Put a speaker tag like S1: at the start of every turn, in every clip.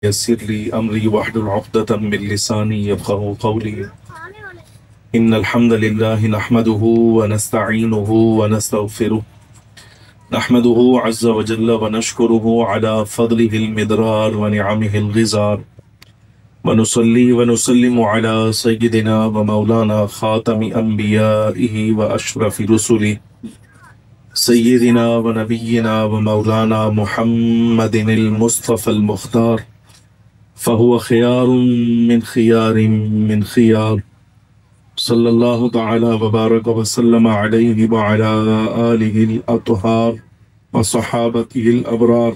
S1: يسر لي أمري واحلل عقدة من لساني يفقهوا قولي. إن الحمد لله نحمده ونستعينه ونستغفره، نحمده عز وجل ونشكره على فضله المدرار ونعمه الغزار، ونصلي ونسلم على سيدنا ومولانا خاتم أنبيائه وأشرف رسله سيدنا ونبينا ومولانا محمد المصطفى المختار، فهو خيار من خيار من خيار، صلى الله تعالى وبارك وسلم عليه وعلى آله الأطهار وصحابته الأبرار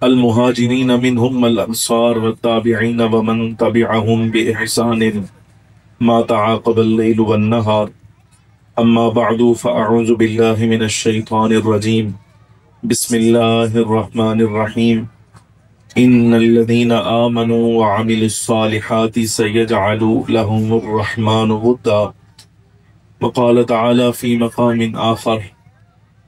S1: المهاجرين منهم الأنصار والتابعين ومن تبعهم بإحسان ما تعاقب الليل والنهار. أما بعد فأعوذ بالله من الشيطان الرجيم. بسم الله الرحمن الرحيم. إن الذين آمنوا وعملوا الصالحات سيجعل لهم الرحمن ودا. وقال تعالى في مقام آخر: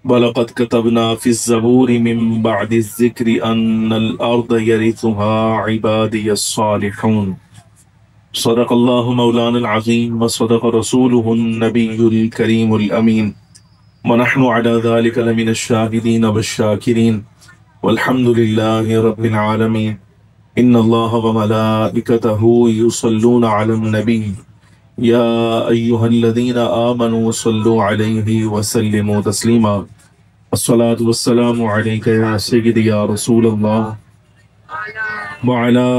S1: وَلَقَدْ كَتَبْنَا فِي الزَّبُورِ مِن بَعْدِ الذِّكْرِ أَنَّ الْأَرْضَ يَرِثُهَا عِبَادِيَ الصَّالِحُونَ. صدق الله مولانا العظيم وصدق رسوله النبي الكريم الأمين، ونحن على ذلك لمن الشاهدين والشاكرين، والحمد لله رب العالمين. إن الله وملائكته يصلون على النبي يا أيها الذين آمنوا صلوا عليه وسلموا تسليما. الصلاة والسلام عليك يا سيدي يا رسول الله، وعلى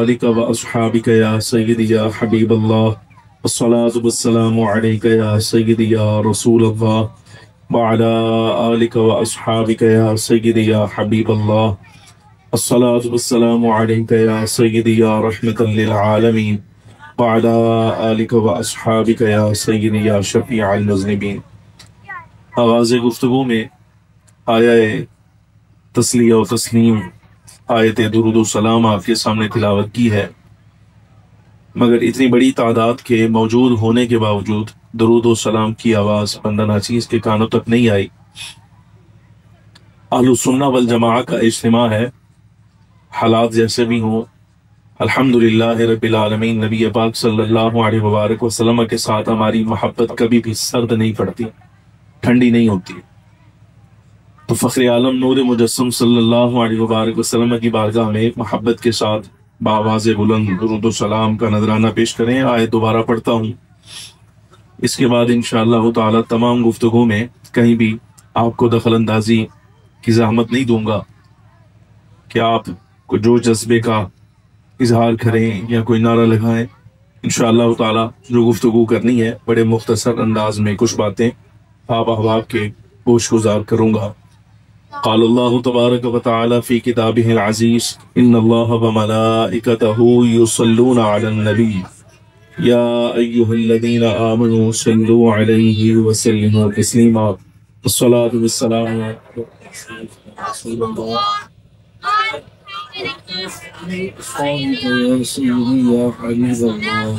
S1: آلك وأصحابك يا سيدي يا حبيب الله. الصلاة والسلام عليك يا سيدي يا رسول الله، وعلى آلك وأصحابك يا سيدي يا حبيب الله. الصلاة والسلام عليك يا سيدي يا رحمة للعالمين، وعلى آلك وأصحابك يا سيدي يا شفيع المذنبين. آغاز گفتگو میں آیہ تسلیہ و تسلیم، آیت درود و سلام آپ کے سامنے تلاوت کی ہے، مگر اتنی بڑی تعداد کے موجود ہونے کے باوجود درود و سلام کی آواز بندہ ناچیز کے کانوں تک نہیں آئی۔ اہل السنہ والجماعہ کا اجتماع ہے، حالات جیسے بھی ہوں الحمدللہ رب العالمین، نبی پاک صلی اللہ علیہ وآلہ وسلم کے ساتھ ہماری محبت کبھی بھی سرد نہیں پڑتی، ٹھنڈی نہیں ہوتی۔ تو فخر عالم نور مجسم صلی اللہ علیہ وآلہ وسلم کی بارگاہ میں محبت کے ساتھ بآواز بلند درود و سلام کا نذرانہ پیش کریں۔ آیت دوبارہ پڑھتا ہوں، اس کے بعد انشاءاللہ تعالی تمام گفتگو میں کہیں بھی آپ کو دخل اندازی کی زحمت نہیں دوں گا کہ آپ کو جو جذبے کا اظہار کریں یا کوئی نعرہ لگائیں۔ انشاءاللہ تعالی جو گفتگو کرنی ہے بڑے مختصر انداز میں کچھ باتیں آپ احباب کے گوش گزار کروں گا۔ قال اللہ تبارک و تعالی فی کتابہ العزیز: ان اللہ وملائکتہ یصلون علی النبی یا ایہا الذین آمنوا صلوا علیہ وسلموا تسلیما۔ الصلاة والسلام علی رسول اللہ،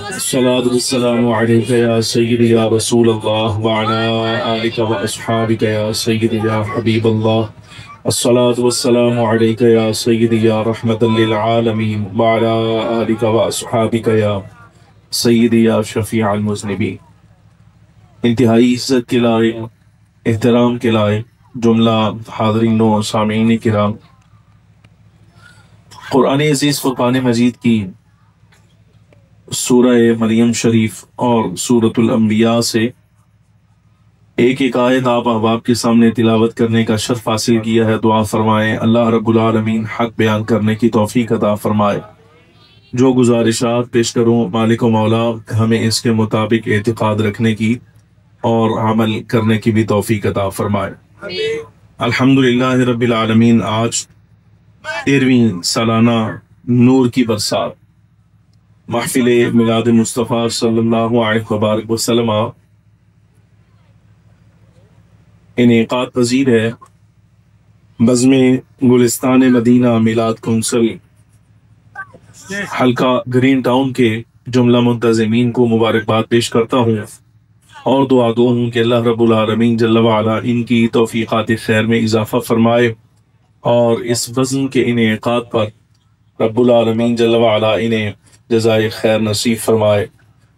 S1: الصلاة والسلام عليك يا سيدي يا رسول الله، وعلى آلك وأصحابك يا سيدي يا حبيب الله. الصلاة والسلام عليك يا سيدي يا رحمة للعالمين، وعلى آلك وأصحابك يا سيدي يا شفيع المذنبين. انتہائی عزت کے لائق، احترام کے لائق جملہ حاضرین و سامعین کرام، قرآن عزیز فرقان مجید کی سورہ مریم شریف اور سورۃ الانبیاء سے ایک ایک آیت آپ احباب کے سامنے تلاوت کرنے کا شرف حاصل کیا ہے۔ دعا فرمائیں اللہ رب العالمین حق بیان کرنے کی توفیق عطا فرمائے۔ جو گزارشات پیش کروں مالک و مولا ہمیں اس کے مطابق اعتقاد رکھنے کی اور عمل کرنے کی بھی توفیق عطا فرمائے۔ الحمدللہ رب العالمین، آج 13ویں سالانہ نور کی برسات محفل میلاد مصطفیٰ صلی اللہ علیہ وآلہ وسلم انعقاد پذیر ہے۔ بزم گلستان مدینہ میلاد کونسل حلقہ گرین ٹاؤن کے جملہ منتظمین کو مبارکباد پیش کرتا ہوں اور دعا گو ہوں کہ اللہ رب العالمین جل وعلا ان کی توفیقات خیر میں اضافہ فرمائے اور اس بزم کے انعقاد پر رب العالمین جل وعلا انہیں جزائے خیر نصیب فرمائے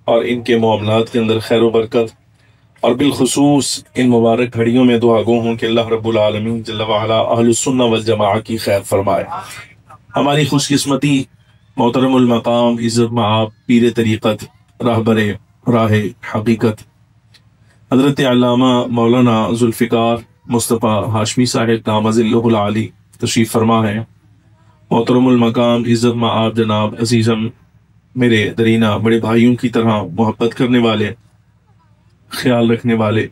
S1: اور ان کے معاملات کے اندر خیر و برکت، اور بالخصوص ان مبارک گھڑیوں میں دعا گو ہوں کہ اللہ رب العالمین جل وعلا اہل السنہ والجماعہ کی خیر فرمائے۔ ہماری خوش قسمتی محترم المقام عزت مآب پیر طریقت راہبر راہ حقیقت حضرت علامہ مولانا ذوالفقار مصطفیٰ ہاشمی صاحب نامہ اللہ العالی تشریف فرما ہے۔ محترم المقام عزت مآب جناب عزیزم، میرے درینہ بڑے بھائیوں کی طرح محبت کرنے والے، خیال رکھنے والے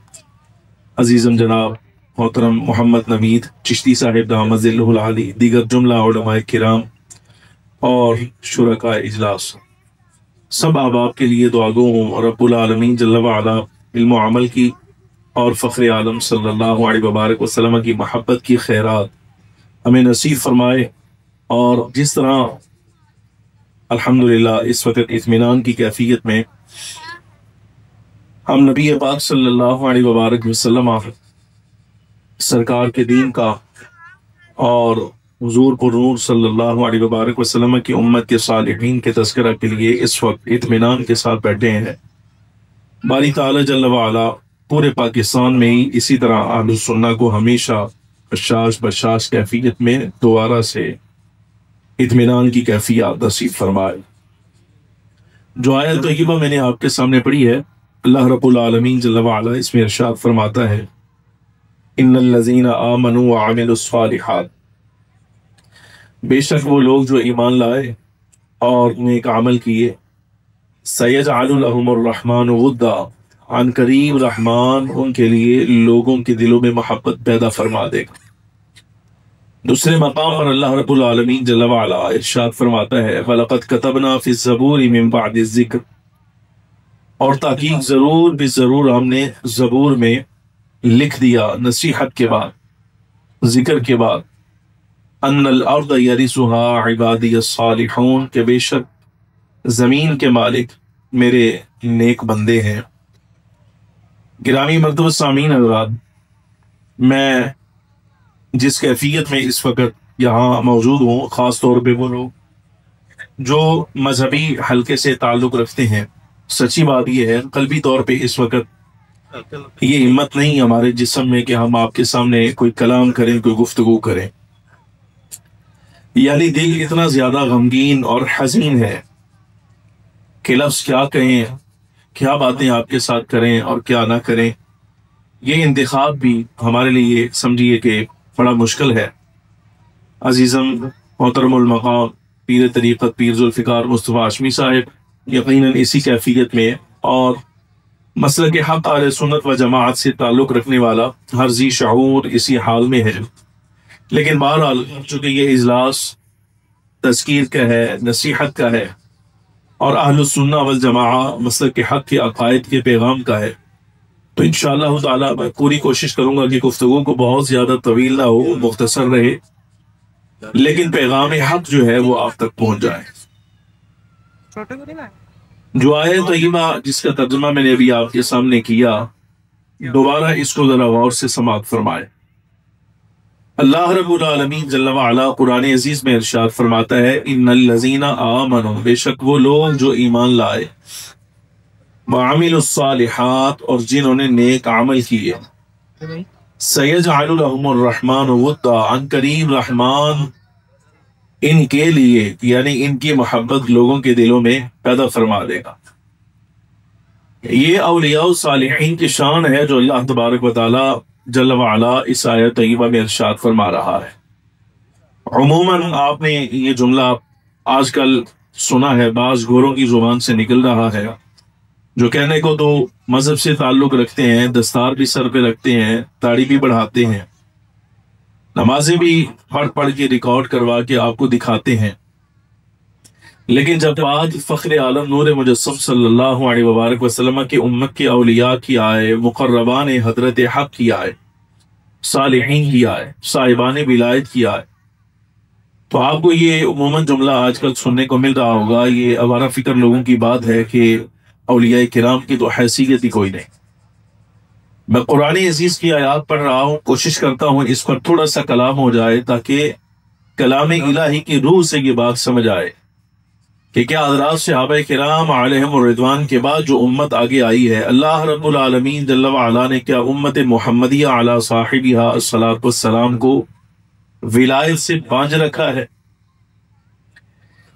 S1: عزیزم جناب محترم محمد نوید چشتی صاحب نامہ اللہ العالی، دیگر جملہ علماء کرام اور شرکاء اجلاس، سب احباب کے لیے دعا گو ہوں اور رب العالمین جل وعلا علم و عمل کی اور فخر عالم صلی اللہ علیہ وبارک وسلم کی محبت کی خیرات ہمیں نصیب فرمائے، اور جس طرح الحمدللہ اس وقت اطمینان کی کیفیت میں ہم نبی پاک صلی اللہ علیہ وبارک وسلم سرکار کے دین کا اور حضور پر نور صلی اللہ علیہ وبارک وسلم کی امت کے صالحین کے تذکرہ کے لیے اس وقت اطمینان کے ساتھ بیٹھے ہیں، باری تعالی جل وعلا پورے پاکستان میں ہی اسی طرح اہل السنہ کو ہمیشہ بشاش کیفیت میں دوبارہ سے اطمینان کی کیفیت نصیب فرمائے۔ جو آیت طیبہ میں نے آپ کے سامنے پڑھی ہے، اللہ رب العالمین جل وعلا اس میں ارشاد فرماتا ہے ان الذین آمنوا وعملوا الصالحات، بے شک وہ لوگ جو ایمان لائے اور نیک عمل کیے، سیجعل لهم الرحمن ودا، عن قریب رحمان ان کے لیے لوگوں کے دلوں میں محبت پیدا فرما دے گا۔ دوسرے مقام پر اللہ رب العالمین جل وعلا ارشاد فرماتا ہے وَلَقَدْ كَتَبْنَا فِي الزَّبُورِ مِن بَعْدِ الذِّكْرِ، اور تحقیق ضرور بھی ضرور ہم نے زبور میں لکھ دیا نصیحت کے بعد، ذکر کے بعد، ان الارض یرثها عبادی الصالحون، کہ بے شک زمین کے مالک میرے نیک بندے ہیں۔ گرامی مرتبہ سامعین حضرات، میں جس کیفیت میں اس وقت یہاں موجود ہوں، خاص طور پہ وہ لوگ جو مذہبی حلقے سے تعلق رکھتے ہیں، سچی بات یہ ہے قلبی طور پہ اس وقت یہ ہمت نہیں ہمارے جسم میں کہ ہم آپ کے سامنے کوئی کلام کریں، کوئی گفتگو کریں، یعنی دل اتنا زیادہ غمگین اور حزین ہے کہ لفظ کیا کہیں، کیا باتیں آپ کے ساتھ کریں اور کیا نہ کریں۔ یہ انتخاب بھی ہمارے لیے سمجھیے کہ بڑا مشکل ہے۔ عزیزم محترم المقام پیر طریقت پیر ذوالفقار مصطفیٰ ہاشمی صاحب یقیناً اسی کیفیت میں اور مسلک حق اہل سنت و جماعت سے تعلق رکھنے والا ہر ذی شعور اسی حال میں ہے، لیکن بہرحال چونکہ یہ اجلاس تذکیر کا ہے، نصیحت کا ہے، اور اہل السنہ والجماعہ مسلک حق کے عقائد کے پیغام کا ہے، تو انشاءاللہ تعالی میں پوری کوشش کروں گا کہ گفتگو کو بہت زیادہ طویل نہ ہو، مختصر رہے، لیکن پیغام حق جو ہے وہ آپ تک پہنچ جائے۔ جو آیت طیبہ جس کا ترجمہ میں نے ابھی آپ کے سامنے کیا، دوبارہ اس کو ذرا غور سے سماعت فرمائے۔ اللہ رب العالمین جل وعلا قرآن عزیز میں ارشاد فرماتا ہے ان الذین آمنوا، بے شک وہ لوگ جو ایمان لائے، وعملوا الصالحات، اور جنہوں نے نیک عمل کیے، سیجعل لهم الرحمن ودا، عن قریب رحمان ان کے لیے یعنی ان کی محبت لوگوں کے دلوں میں پیدا فرما دے گا۔ یہ اولیاء الصالحین کی شان ہے جو اللہ تبارک و تعالی جل وعلا اس آیت طیبہ میں ارشاد فرما رہا ہے۔ عموماً آپ نے یہ جملہ آج کل سنا ہے، بعض گوروں کی زبان سے نکل رہا ہے، جو کہنے کو تو مذہب سے تعلق رکھتے ہیں، دستار بھی سر پہ رکھتے ہیں، داڑھی بھی بڑھاتے ہیں، نمازیں بھی پڑھ کے ریکارڈ کروا کے آپ کو دکھاتے ہیں، لیکن جب بات فخر عالم نور مجسم صلی اللہ علیہ وبارک وسلم کی امت کے اولیاء کی آئے، مقربان حضرت حق کی آئے، صالحین کی آئے، صاحبان ولایت کی آئے، تو آپ کو یہ عموماً جملہ آج کل سننے کو مل رہا ہوگا۔ یہ آوارہ فکر لوگوں کی بات ہے کہ اولیاء کرام کی تو حیثیت ہی کوئی نہیں۔ میں قرآن عزیز کی آیات پڑھ رہا ہوں، کوشش کرتا ہوں اس پر تھوڑا سا کلام ہو جائے تاکہ کلام الہی کی روح سے یہ بات سمجھ آئے کہ کیا حضرات صحابہ کرام علیہم الرضوان کے بعد جو امت آگے آئی ہے، اللہ رب العالمین جل وعلا نے کیا امت محمدیہ علی صاحبہا الصلاۃ والسلام کو ولایت سے باندھ رکھا ہے؟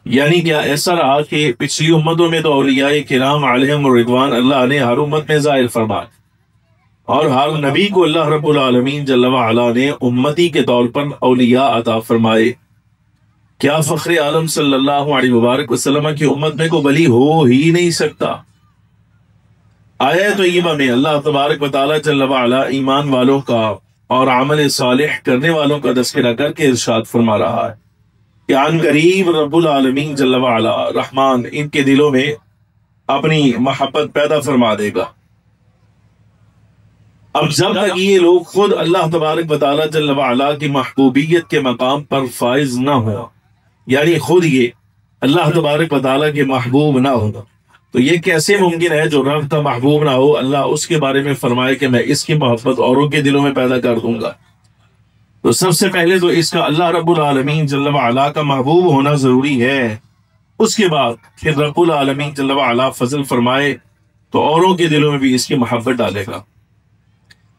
S1: یعنی کیا ایسا رہا کہ پچھلی امتوں میں تو اولیاء کرام علیہم الرضوان اللہ نے ہر امت میں ظاہر فرمایا، اور ہر نبی کو اللہ رب العالمین جل وعلا نے امتی کے طور پر اولیاء عطا فرمائے؟ کیا فخر عالم صلی اللہ علیہ وبارک وسلم کی امت میں کوئی ولی ہو ہی نہیں سکتا؟ آیت طیبہ میں اللہ تبارک و تعالی جل وعلا ایمان والوں کا اور عمل صالح کرنے والوں کا تذکرہ کر کے ارشاد فرما رہا ہے کہ عن قریب رب العالمین جل وعلا رحمان ان کے دلوں میں اپنی محبت پیدا فرما دے گا۔ اب جب تک یہ لوگ خود اللہ تبارک و تعالی جل وعلا کی محبوبیت کے مقام پر فائز نہ ہو، یعنی خود یہ اللہ تبارک و تعالی کے محبوب نہ ہو، تو یہ کیسے ممکن ہے جو رب کا محبوب نہ ہو اللہ اس کے بارے میں فرمائے کہ میں اس کی محبت اوروں کے دلوں میں پیدا کر دوں گا؟ تو سب سے پہلے تو اس کا اللہ رب العالمین جل وعلا کا محبوب ہونا ضروری ہے، اس کے بعد پھر رب العالمین جل وعلا فضل فرمائے تو اوروں کے دلوں میں بھی اس کی محبت ڈالے گا۔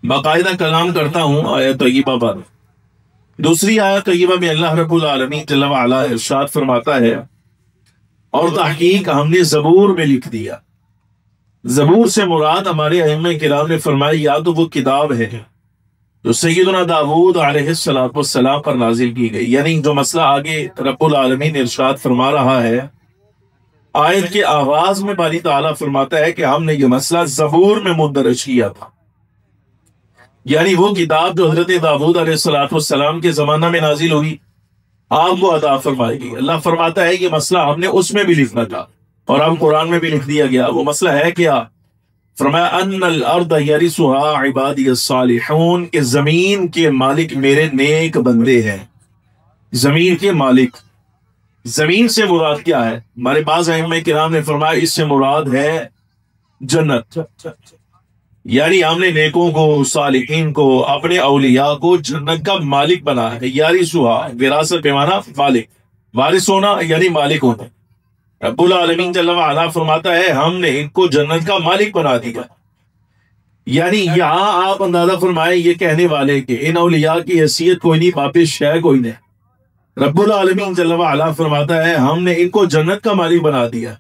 S1: باقاعدہ کلام کرتا ہوں آیت طیبہ پر۔ دوسری آیت طیبہ میں اللہ رب العالمین جل وعلا ارشاد فرماتا ہے، اور تحقیق ہم نے زبور میں لکھ دیا۔ زبور سے مراد ہمارے ائمہ کرام نے فرمائی یا تو وہ کتاب ہے جو سیدنا داؤد علیہ السلام پر نازل کی گئی، یعنی جو مسئلہ آگے رب العالمین ارشاد فرما رہا ہے آیت کے آغاز میں باری تعالیٰ فرماتا ہے کہ ہم نے یہ مسئلہ زبور میں مندرج کیا تھا، یعنی وہ کتاب جو حضرت داؤد علیہ السلام کے زمانہ میں نازل ہوئی آپ کو عطا فرمائے گی۔ اللہ فرماتا ہے یہ مسئلہ ہم نے اس میں بھی لکھنا تھا اور اب قرآن میں بھی لکھ دیا گیا۔ وہ مسئلہ ہے کیا؟ فرمایا ان الارض یرثها عبادی الصالحون، کہ زمین کے مالک میرے نیک بندے ہیں۔ زمین کے مالک، زمین سے مراد کیا ہے؟ ہمارے بعض ائمہ کرام نے فرمایا اس سے مراد ہے جنت، یعنی ہم نے نیکوں کو صالحین کو اپنے اولیاء کو جنت کا مالک بنا ہے۔ یرثها وراثت بے معنی مالک، وارث ہونا یعنی مالک ہونا۔ رب العالمین جل وعلا فرماتا ہے ہم نے ان کو جنت کا مالک بنا دیا، یعنی یہاں آپ اندازہ فرمائے یہ کہنے والے کہ ان اولیاء کی حیثیت کوئی نہیں، واپس ہے کوئی نہیں۔ رب العالمین جل وعلا فرماتا ہے ہم نے ان کو جنت کا مالک بنا دیا۔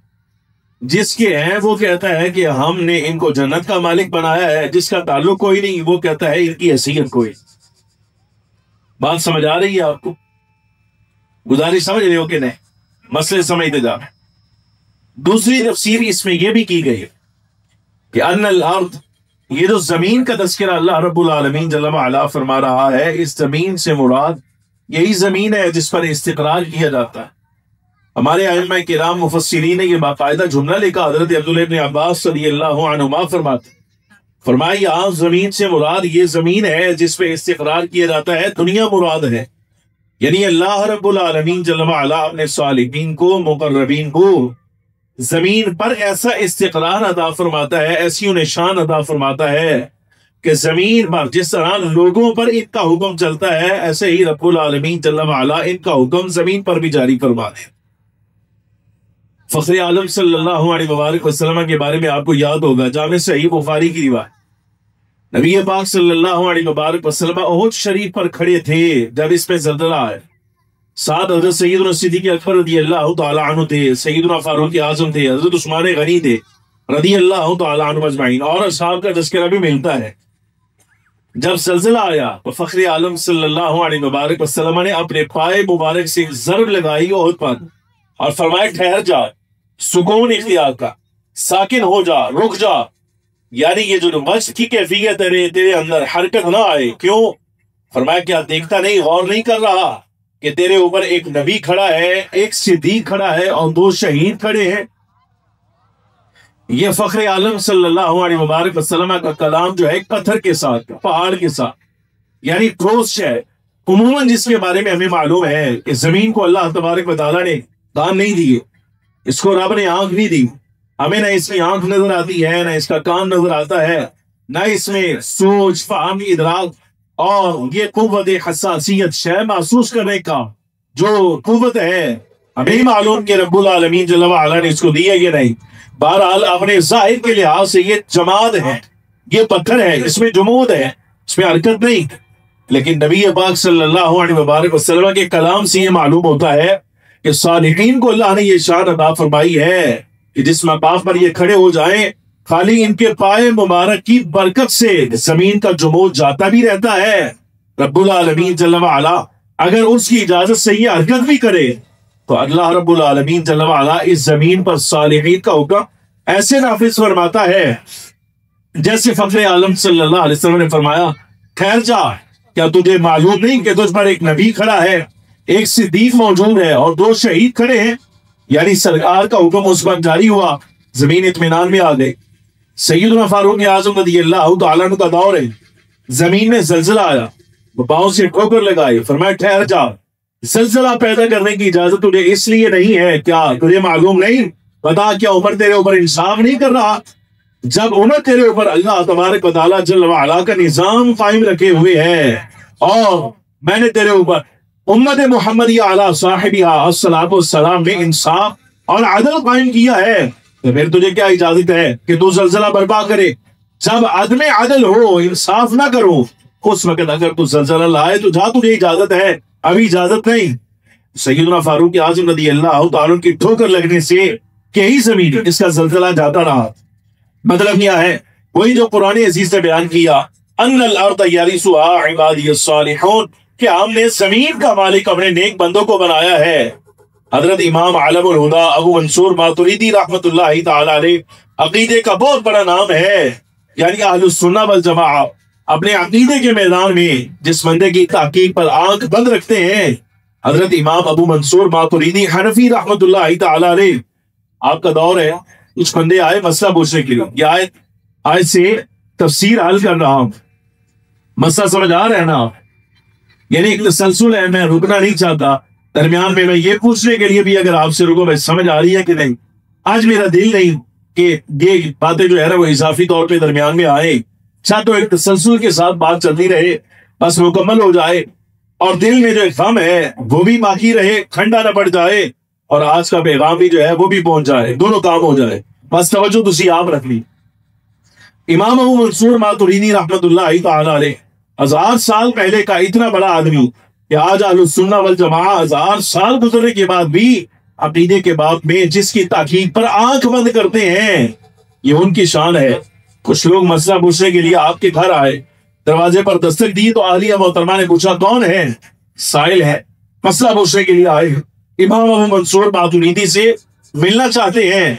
S1: جس کے ہیں وہ کہتا ہے کہ ہم نے ان کو جنت کا مالک بنایا ہے، جس کا تعلق کوئی نہیں وہ کہتا ہے ان کی حیثیت کوئی۔ بات سمجھ آ رہی ہے آپ کو؟ گزارش سمجھ رہے ہو کہ نہیں؟ مسئلے سمجھتے جا رہے۔ دوسری تفسیر اس میں یہ بھی کی گئی کہ ان الارض، یہ جو زمین کا تذکرہ اللہ رب العالمین جل وعلا فرما رہا ہے، اس زمین سے مراد یہی زمین ہے جس پر استقرار کیا جاتا ہے۔ ہمارے ائمہ کرام مفسرین نے یہ باقاعدہ جملہ لکھا، حضرت عبداللہ ابن عباس رضی اللہ عنہما فرمایا یہاں زمین سے مراد یہ زمین ہے جس پہ استقرار کیا جاتا ہے، دنیا مراد ہے، یعنی اللہ رب العالمین جل وعلا اپنے صالحین کو مقربین کو زمین پر ایسا استقرار عطا فرماتا ہے، ایسی انہیں شان عطا فرماتا ہے کہ زمین پر جس طرح لوگوں پر ان کا حکم چلتا ہے ایسے ہی رب العالمین جل وعلا ان کا حکم زمین پر بھی جاری فرما دے۔ فخر عالم صلی اللہ علیہ وآلہ وسلم کے بارے میں آپ کو یاد ہوگا، جامع صحیح بخاری کی روایت، نبی پاک صلی اللہ علیہ وآلہ وسلم احد شریف پر کھڑے تھے جب اس پہ زلزلہ آئے۔ ساتھ حضرت سیدنا صدیق اکبر رضی اللہ تعالیٰ عنہ تھے، سیدنا فاروق اعظم تھے، حضرت عثمان غنی تھے رضی اللہ تعالیٰ عنہ اجمعین، اور اصحاب کا تذکرہ بھی ملتا ہے۔ جب زلزلہ آیا تو فخر عالم صلی اللہ علیہ وآلہ وسلم نے اپنے پائے مبارک سے ضرب لگائی احد پر اور فرمایا ٹھہر جا، سکون اختیار کا، ساکن ہو جا، رک جا، یعنی یہ جو مشق کی کیفیت ہے تیرے اندر حرکت نہ آئے۔ کیوں؟ فرمایا کیا دیکھتا نہیں، غور نہیں کر رہا کہ تیرے اوپر ایک نبی کھڑا ہے، ایک صدیق کھڑا ہے اور دو شہید کھڑے ہیں؟ یہ فخر عالم صلی اللہ علیہ وآلہ وسلم کا کلام جو ہے پتھر کے ساتھ، پہاڑ کے ساتھ، یعنی ٹھوس ہے۔ عموماً جس کے بارے میں ہمیں معلوم ہے کہ زمین کو اللہ تبارک و تعالیٰ نے کان نہیں دیے، اس کو رب نے آنکھ نہیں دی، ہمیں نہ اس کی آنکھ نظر آتی ہے، نہ اس کا کان نظر آتا ہے، نہ اس میں سوچ، فہم، ادراک اور یہ قوت حساسیت شے محسوس کرنے کا جو قوت ہے ہمیں ہی معلوم کہ رب العالمین جل وعلا نے اس کو دی ہے یا نہیں. بہرحال اپنے ظاہر کے لحاظ سے یہ جماد ہے، یہ پتھر ہے، اس میں جمود ہے، اس میں حرکت نہیں. لیکن نبی پاک صلی اللہ علیہ وبارک وسلم کے کلام سے یہ معلوم ہوتا ہے کہ صالحین کو اللہ نے یہ شان عطا فرمائی ہے کہ جس مقام پر یہ کھڑے ہو جائیں خالی ان کے پائے مبارک کی برکت سے زمین کا جمود جاتا بھی رہتا ہے. رب العالمین جل وعلا اگر اس کی اجازت سے یہ حرکت بھی کرے تو اللہ رب العالمین جل وعلا اس زمین پر صالحین کا حکم ایسے نافذ فرماتا ہے جیسے فخر عالم صلی اللہ علیہ وسلم نے فرمایا، ٹھہر جا، کیا تجھے معلوم نہیں کہ تجھ پر ایک نبی کھڑا ہے، ایک صدیق موجود ہے اور 2 شہید کھڑے ہیں؟ یعنی سرکار کا حکم اس پر جاری ہوا، زمین اطمینان میں آ گئی. سیدنا فاروق اعظم رضی اللہ تعالیٰ عنہ کا دور ہے، زمین میں زلزلہ آیا، وہ پاؤں سے ٹھوکر لگائی، فرمایا ٹھہر جا، زلزلہ پیدا کرنے کی اجازت تجھے اس لیے نہیں ہے، کیا تجھے معلوم نہیں؟ بتا کیا عمر تیرے اوپر انصاف نہیں کر رہا؟ جب عمر تیرے اوپر اللہ تبارک و تعالیٰ جل وعلا کا نظام قائم رکھے ہوئے ہے اور میں نے تیرے اوپر امت محمدی علی صاحبہ الصلوۃ والسلام میں انصاف اور عدل قائم کیا ہے، تو پھر تجھے کیا اجازت ہے کہ تو زلزلہ برپا کرے؟ جب عدم عدل ہو، انصاف نہ کرو، اس وقت اگر تو زلزلہ لائے تو جا، تجھے اجازت ہے، ابھی اجازت نہیں. سیدنا فاروق اعظم رضی اللہ تعالیٰ کی ٹھوکر لگنے سے کئی زمین اس کا زلزلہ جاتا رہا. مطلب کیا ہے؟ وہی جو قرآن عزیز نے بیان کیا، ان الارض یرثها عبادی الصالحون، کہ ہم نے زمین کا مالک اپنے نیک بندوں کو بنایا ہے. حضرت امام عالم الہدا ابو منصور ماتریدی رحمت اللہ تعالی علیہ عقیدے کا بہت بڑا نام ہے، یعنی اہل السنہ والجماعہ اپنے عقیدے کے میدان میں جس بندے کی تحقیق پر آنکھ بند رکھتے ہیں، حضرت امام ابو منصور ماتریدی حنفی رحمت اللہ تعالی علیہ. آپ کا دور ہے، کچھ بندے آئے مسئلہ پوچھنے کے لیے، یہ آیت سے تفسیر حل کر رہا ہوں، مسئلہ سمجھ آ رہا ہے نا؟ یعنی ایک تسلسل ہے، میں رکنا نہیں چاہتا. درمیان میں یہ پوچھنے کے لیے بھی اگر آپ سے رکو میں سمجھ آ رہی ہے کہ نہیں. آج میرا دل نہیں کہ یہ باتیں جو ہے نا وہ اضافی طور پہ درمیان میں آئے، چاہے تو ایک تسلسل کے ساتھ بات چلتی رہے، بس مکمل ہو جائے اور دل میں جو غم ہے وہ بھی باقی رہے، ٹھنڈا نہ پڑ جائے، اور آج کا پیغام بھی جو ہے وہ بھی پہنچ جائے، دونوں کام ہو جائے. بس توجہ تسی آپ رکھ لی. امام ابو منصور ماتریدی رحمت اللہ تعالی علیہ 1000 سال پہلے کا اتنا بڑا آدمی کہ آج اہل السنہ والجماعہ 1000 سال گزرنے کے بعد بھی عقیدے کے باب میں جس کی تحقیق پر آنکھ بند کرتے ہیں، یہ ان کی شان ہے. کچھ لوگ مسئلہ پوچھنے کے لیے آپ کے گھر آئے، دروازے پر دستک دی تو اہلیہ محترمہ نے پوچھا کون ہے؟ سائل ہے، مسئلہ پوچھنے کے لیے آئے، امام ابو منصور ماتریدی سے ملنا چاہتے ہیں.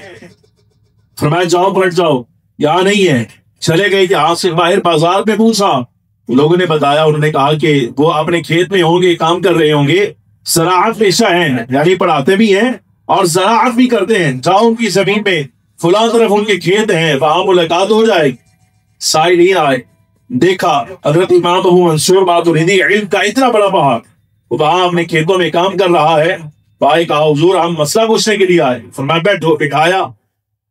S1: فرمایا جاؤ پلٹ جاؤ، یہاں نہیں ہے. چلے گئے کہ آج سے باہر بازار میں پوچھا، لوگوں نے بتایا، انہوں نے کہا کہ وہ اپنے کھیت میں ہوں گے، کام کر رہے ہوں گے، زراعت پیشہ ہیں، یعنی پڑھاتے بھی ہیں اور زراعت بھی کرتے ہیں. جاؤ ان کی زمین میں، فلاں طرف ان کے کھیت ہیں، وہاں ملاقات ہو جائے. سائلین آئے، دیکھا حضرت امام ابو منصور ماتریدی علم کا اتنا بڑا پہاڑ وہاں اپنے کھیتوں میں کام کر رہا ہے. بھائی کہا حضور ہم مسئلہ پوچھنے کے لیے آئے. فرمایا بیٹھو. بٹھایا،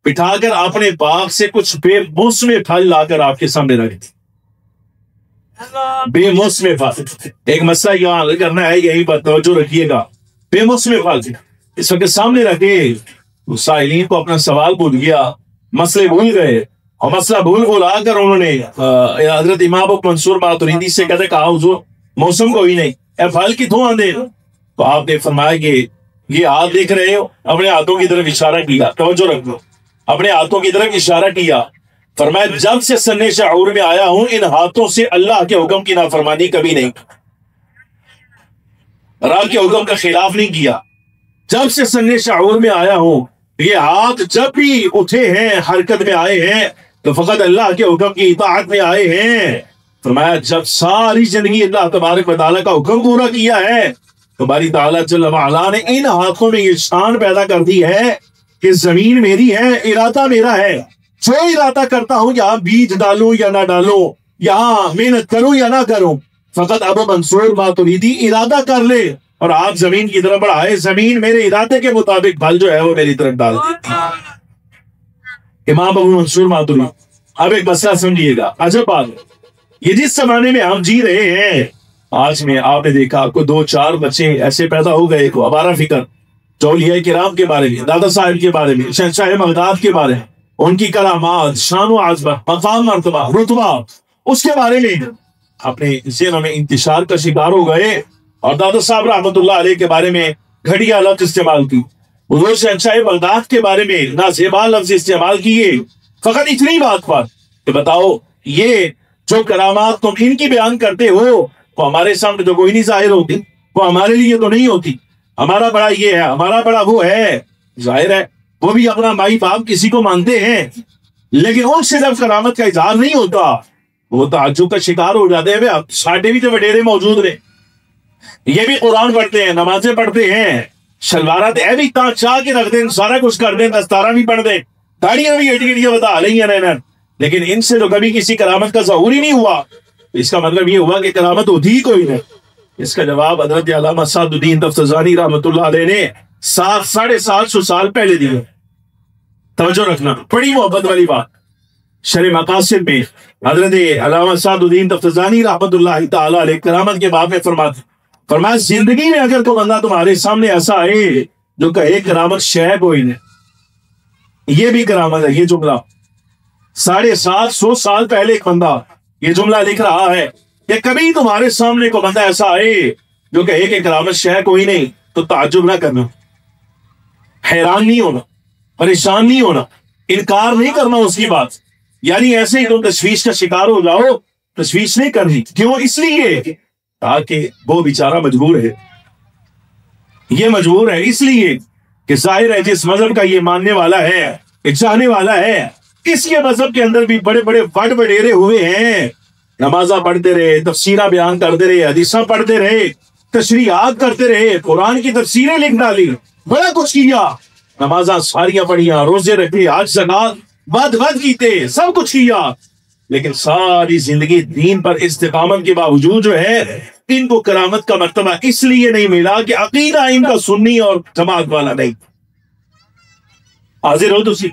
S1: بٹھا کر اپنے باغ سے کچھ بے موسم پھل لا کر آپ کے سامنے رکھ دی. بے موسم پھل، ایک مسئلہ یہاں حل کرنا ہے، یہی پر توجہ رکھیے گا. بے موسم پھل اس وقت سامنے رکھے، سائلین کو اپنا سوال بھول گیا، مسئلے بھول گئے، اور مسئلہ بھول آ کر انہوں نے حضرت امام ابو منصور ماتریدی سے کہتے کہا حضور موسم کوئی نہیں، اے پھل کتوں آندے؟ تو آپ نے فرمایا کہ یہ ہاتھ دیکھ رہے ہو، اپنے ہاتھوں کی طرف اشارہ کیا. توجہ رکھو، اپنے ہاتھوں کی طرف اشارہ کیا. فرمایا جب سے سن شعور میں آیا ہوں ان ہاتھوں سے اللہ کے حکم کی نافرمانی کبھی نہیں، رب کے حکم کا خلاف نہیں کیا. جب سے سن شعور میں آیا ہوں یہ ہاتھ جب بھی اٹھے ہیں، حرکت میں آئے ہیں، تو فقط اللہ کے حکم کی اطاعت میں آئے ہیں. فرمایا جب ساری زندگی اللہ تبارک و تعالیٰ کا حکم پورا کیا ہے تو باری تعالیٰ جل وعلا نے ان ہاتھوں میں یہ شان پیدا کر دی ہے کہ زمین میری ہے، ارادہ میرا ہے. جو ارادہ کرتا ہوں یہاں بیج ڈالوں یا نہ ڈالوں، یہاں محنت کروں یا نہ کروں، فقط ابو منصور ماتریدی ارادہ کر لے اور آپ زمین کی طرف بڑھائے، زمین میرے ارادے کے مطابق پھل جو ہے وہ میری طرف ڈال دیتی. امام ابو منصور ماتریدی. اب ایک مسئلہ سمجھیے گا، عجب بات ہے، یہ جس زمانے میں ہم جی رہے ہیں آج میں آپ نے دیکھا کوئی 2-4 بچے ایسے پیدا ہو گئے کو آوارہ فکر جو اولیاء کرام کے بارے میں، دادا صاحب کے بارے میں، شہنشاہ بغداد کے بارے میں، ان کی کرامات، شان و عظمت، مقام، مرتبہ، رتبہ، اس کے بارے میں اپنے ذہنوں میں انتشار کا شکار ہو گئے، اور دادا صاحب رحمۃ اللہ علیہ کے بارے میں گھٹیا لفظ استعمال کی، حضور شہنشاہ بغداد کے بارے میں نازیبا لفظ استعمال کیے، فقط اتنی بات پر کہ بتاؤ یہ جو کرامات تم ان کی بیان کرتے ہو وہ ہمارے سامنے تو کوئی نہیں ظاہر ہوتی، وہ ہمارے لیے تو نہیں ہوتی، ہمارا بڑا یہ ہے، ہمارا بڑا وہ ہے۔ ظاہر ہے وہ بھی اپنا مائی باپ کسی کو مانتے ہیں، لیکن ان سے جب کرامت کا اظہار نہیں ہوتا وہ تعجب کا شکار ہو جاتے ہیں۔ اب ساڈے بھی تو وڈیرے موجود نے، یہ بھی قرآن پڑھتے ہیں، نمازیں پڑھتے ہیں، شلوارات اے بھی تاں چاہ کے رکھ دیں، سارا کچھ کر دیں، دستارہ بھی پڑھ دیں، داڑیاں بھی ایڈیاں بتا رہی ہیں، لیکن ان سے تو کبھی کسی کرامت کا ظہور ہی نہیں ہوا۔ اس کا مطلب یہ ہوا کہ کرامت ہوتی ہی کوئی نہیں۔ اس کا جواب حضرت علامہ سعد الدین تفتزانی رحمۃ اللہ علیہ نے 750 سال پہلے دیا۔ توجہ رکھنا، بڑی محبت والی بات۔ شرح مقاصد میں حضرت علامہ سعد الدین تفتزانی رحمۃ اللہ تعالی علیہ کرامت کے باب میں فرمایا زندگی میں اگر کوئی بندہ تمہارے سامنے ایسا آئے جو کہے کرامت شے کوئی نہیں، یہ بھی کرامت ہے۔ یہ جملہ 750 سال پہلے ایک بندہ یہ جملہ لکھ رہا ہے کہ کبھی تمہارے سامنے کوئی بندہ ایسا آئے جو کہے کہ کرامت شے کوئی نہیں، تو تعجب نہ کرنا، حیران نہیں ہونا، پریشان نہیں ہونا، انکار نہیں کرنا اس کی بات، یعنی ایسے ہی تم تشویش کا شکار ہو جاؤ، تشویش نہیں کرنی۔ کیوں؟ اس لیے تاکہ وہ بیچارہ مجبور ہے، یہ مجبور ہے اس لیے کہ ظاہر ہے جس مذہب کا یہ ماننے والا ہے، چاہنے والا ہے، اس کے مذہب کے اندر بھی بڑے بڑے وڈ وڈیرے ہوئے ہیں، نمازاں پڑھتے رہے، تفسیرہ بیان کرتے رہے، حدیثاں پڑھتے رہے، تشریحات کرتے رہے، قرآن کی تفسیریں لکھ ڈالی، بڑا کچھ کیا، نمازاں ساریاں پڑھیاں، روزے رکھے، حج زکات بد کیتے، سب کچھ کیا، لیکن ساری زندگی دین پر استقامت کے باوجود جو ہے ان کو کرامت کا مرتبہ اس لیے نہیں ملا کہ عقیدہ ان کا سنی اور جماعت والا نہیں۔ حاضر ہو تسی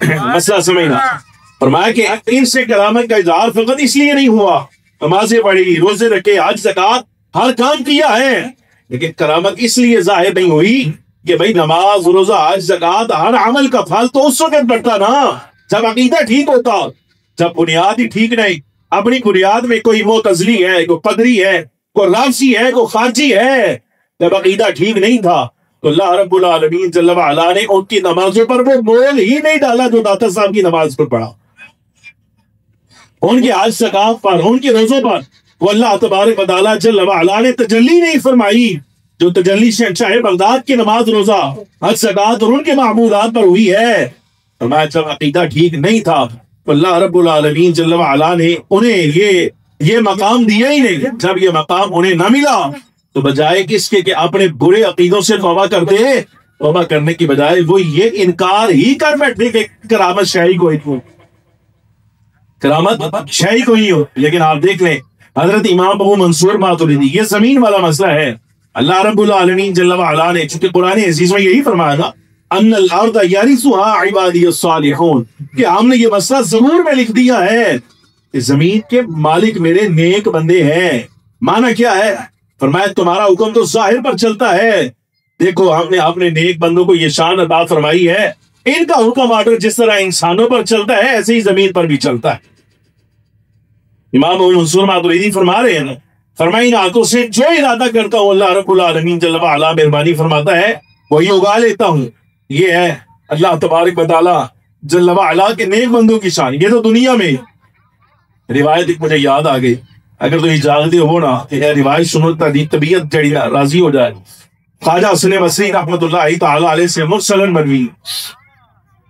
S1: مسئلہ سمجھنا۔ فرمایا کہ ان سے کرامت کا اظہار فقط اس لیے نہیں ہوا، نمازیں پڑھی، روزے رکھے، حج زکات ہر کام کیا ہے، لیکن کرامت اس لیے ظاہر نہیں ہوئی کہ بھئی نماز، روزہ، حج زکات ہر عمل کا پھل تو اس وقت بڑھتا نا جب عقیدہ ٹھیک ہوتا، جب بنیاد ہی ٹھیک نہیں، اپنی بنیاد میں کوئی معتزلی ہے، کوئی قدری ہے، کوئی رافضی ہے، کوئی خارجی ہے، جب عقیدہ ٹھیک نہیں تھا تو اللہ رب العالمین جل وعلا نے ان کی نمازوں پر وہ مول ہی نہیں ڈالا جو داتا صاحب کی نماز پر پڑھا، ان کے حج زکات پر، ان کے روزوں پر وہ اللہ تبارک و تعالیٰ جل وعلا نے تجلی نہیں فرمائی جو تجلی شہنشاہ بغداد کی نماز، روزہ، حج زکات اور ان کے معمولات پر ہوئی ہے۔ فرمایا جب عقیدہ ٹھیک نہیں تھا تو اللہ رب العالمین جل وعلا نے انہیں یہ مقام دیا ہی نہیں۔ جب یہ مقام انہیں نہ ملا تو بجائے کس کے کہ اپنے برے عقیدوں سے توبہ کرتے، توبہ کرنے کی بجائے وہ یہ انکار ہی کر بیٹھتے کہ کرامت شاہی کوئی ہو، کرامت شاہی کوئی ہو۔ لیکن آپ دیکھ لیں حضرت امام ابو منصور ماتریدی، یہ زمین والا مسئلہ ہے، اللہ رب العالمین جل وعلا نے چونکہ قرآن عزیز میں یہی فرمایا تھا ان الارض یرثها عبادی الصالحون، کہ ہم نے یہ مسئلہ ضرور میں لکھ دیا ہے کہ زمین کے مالک میرے نیک بندے ہیں۔ معنی کیا ہے؟ فرمایا تمہارا حکم تو ظاہر پر چلتا ہے، دیکھو ہم نے اپنے نیک بندوں کو یہ شان عطا فرمائی ہے، ان کا حکم آرڈر جس طرح انسانوں پر چلتا ہے ایسے ہی زمین پر بھی چلتا ہے۔ امام ابو منصور ماتریدی فرما رہے ہیں، فرمائی آنکھوں سے جو ارادہ کرتا ہوں اللہ رب العالمین جل وعلا مہربانی فرماتا ہے وہی اگا لیتا ہوں۔ یہ ہے اللہ تبارک و تعالیٰ جل وعلا کے نیک بندوں کی شان۔ یہ تو دنیا میں روایت ایک مجھے یاد آ گئی، اگر تو اجازت ہو نا یہ روایت سنو طبیعت جڑی راضی ہو جائے۔ خواجہ حسن بصری رحمۃ اللہ تعالی علیہ سے مرسلن مروی،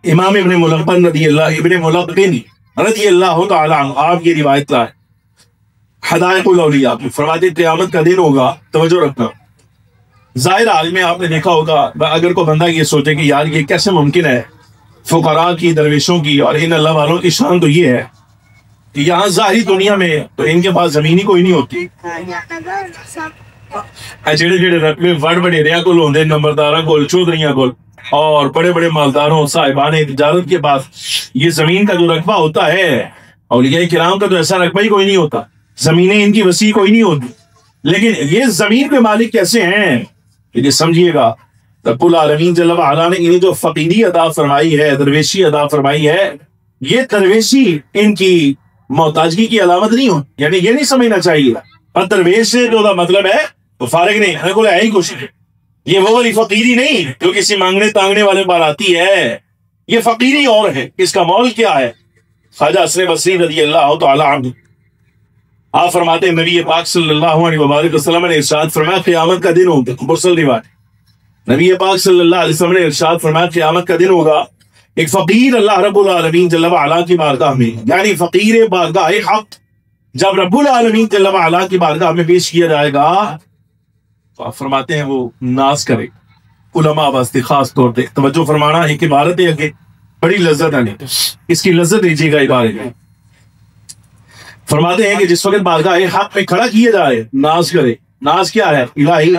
S1: امام ابن ملقن رضی اللہ تعالی عنہ آپ یہ روایت لائے ہدایت الاولیاء کی، فرماتے قیامت کا دن ہوگا، توجہ رکھنا۔ ظاہر حال میں آپ نے دیکھا ہوگا اگر کوئی بندہ یہ سوچے کہ یار یہ کیسے ممکن ہے، فقراء کی، درویشوں کی اور ان اللہ والوں کی شان تو یہ ہے کہ یہاں ظاہری دنیا میں تو ان کے پاس زمین ہی کوئی نہیں ہوتی، جڑے جڑے رقبے وڈ وڈیریاں کول ہوندے، نمبرداراں کول، چودھریاں کول اور بڑے بڑے مالداروں صاحبان تجارت کے پاس یہ زمین کا جو رقبہ ہوتا ہے، اولیاء کرام کا تو ایسا رقبہ ہی کوئی نہیں ہوتا، زمینیں ان کی وسیع کوئی نہیں ہوتی۔ لیکن یہ زمین کے مالک کیسے ہیں؟ یہ سمجھیے گا، رب العالمین جل وعلا نے انہیں جو فقیری عطا فرمائی ہے، درویشی عطا فرمائی ہے، یہ درویشی ان کی محتاجگی کی علامت نہیں ہو، یعنی یہ نہیں سمجھنا چاہیے اور درویش سے جو مطلب ہے وہ فارغ نہیں ہے، کوئی ہے ہی کچھ، یہ وہ والی فقیری نہیں جو کسی مانگنے تانگنے والے پر آتی ہے، یہ فقیری اور ہے۔ اس کا مول کیا ہے؟ خواجہ حسن بصری رضی اللہ تعالی عنہ آپ فرماتے ہیں نبی پاک صلی اللہ علیہ وآلہ وسلم نے ارشاد فرمایا قیامت کا دن ہوگا، مرسل روایت، نبی پاک صلی اللہ علیہ وسلم نے ارشاد فرمایا قیامت کا دن ہوگا، ایک فقیر اللہ رب العالمین جل وعلا کی بارگاہ میں، یعنی فقیر بارگاہ حق جب رب العالمین جل وعلا کی بارگاہ میں پیش کیا جائے گا تو آپ فرماتے ہیں وہ ناز کرے۔ علماء واسطے خاص طور پہ توجہ فرمانا، ایک عبارت ہے کہ بڑی لذت آنے، اس کی لذت لیجیے گا عبارت میں۔ فرماتے ہیں کہ جس وقت بارگاہ حق میں کھڑا کیا جائے ناز کرے، ناز کیا ہے؟ الہی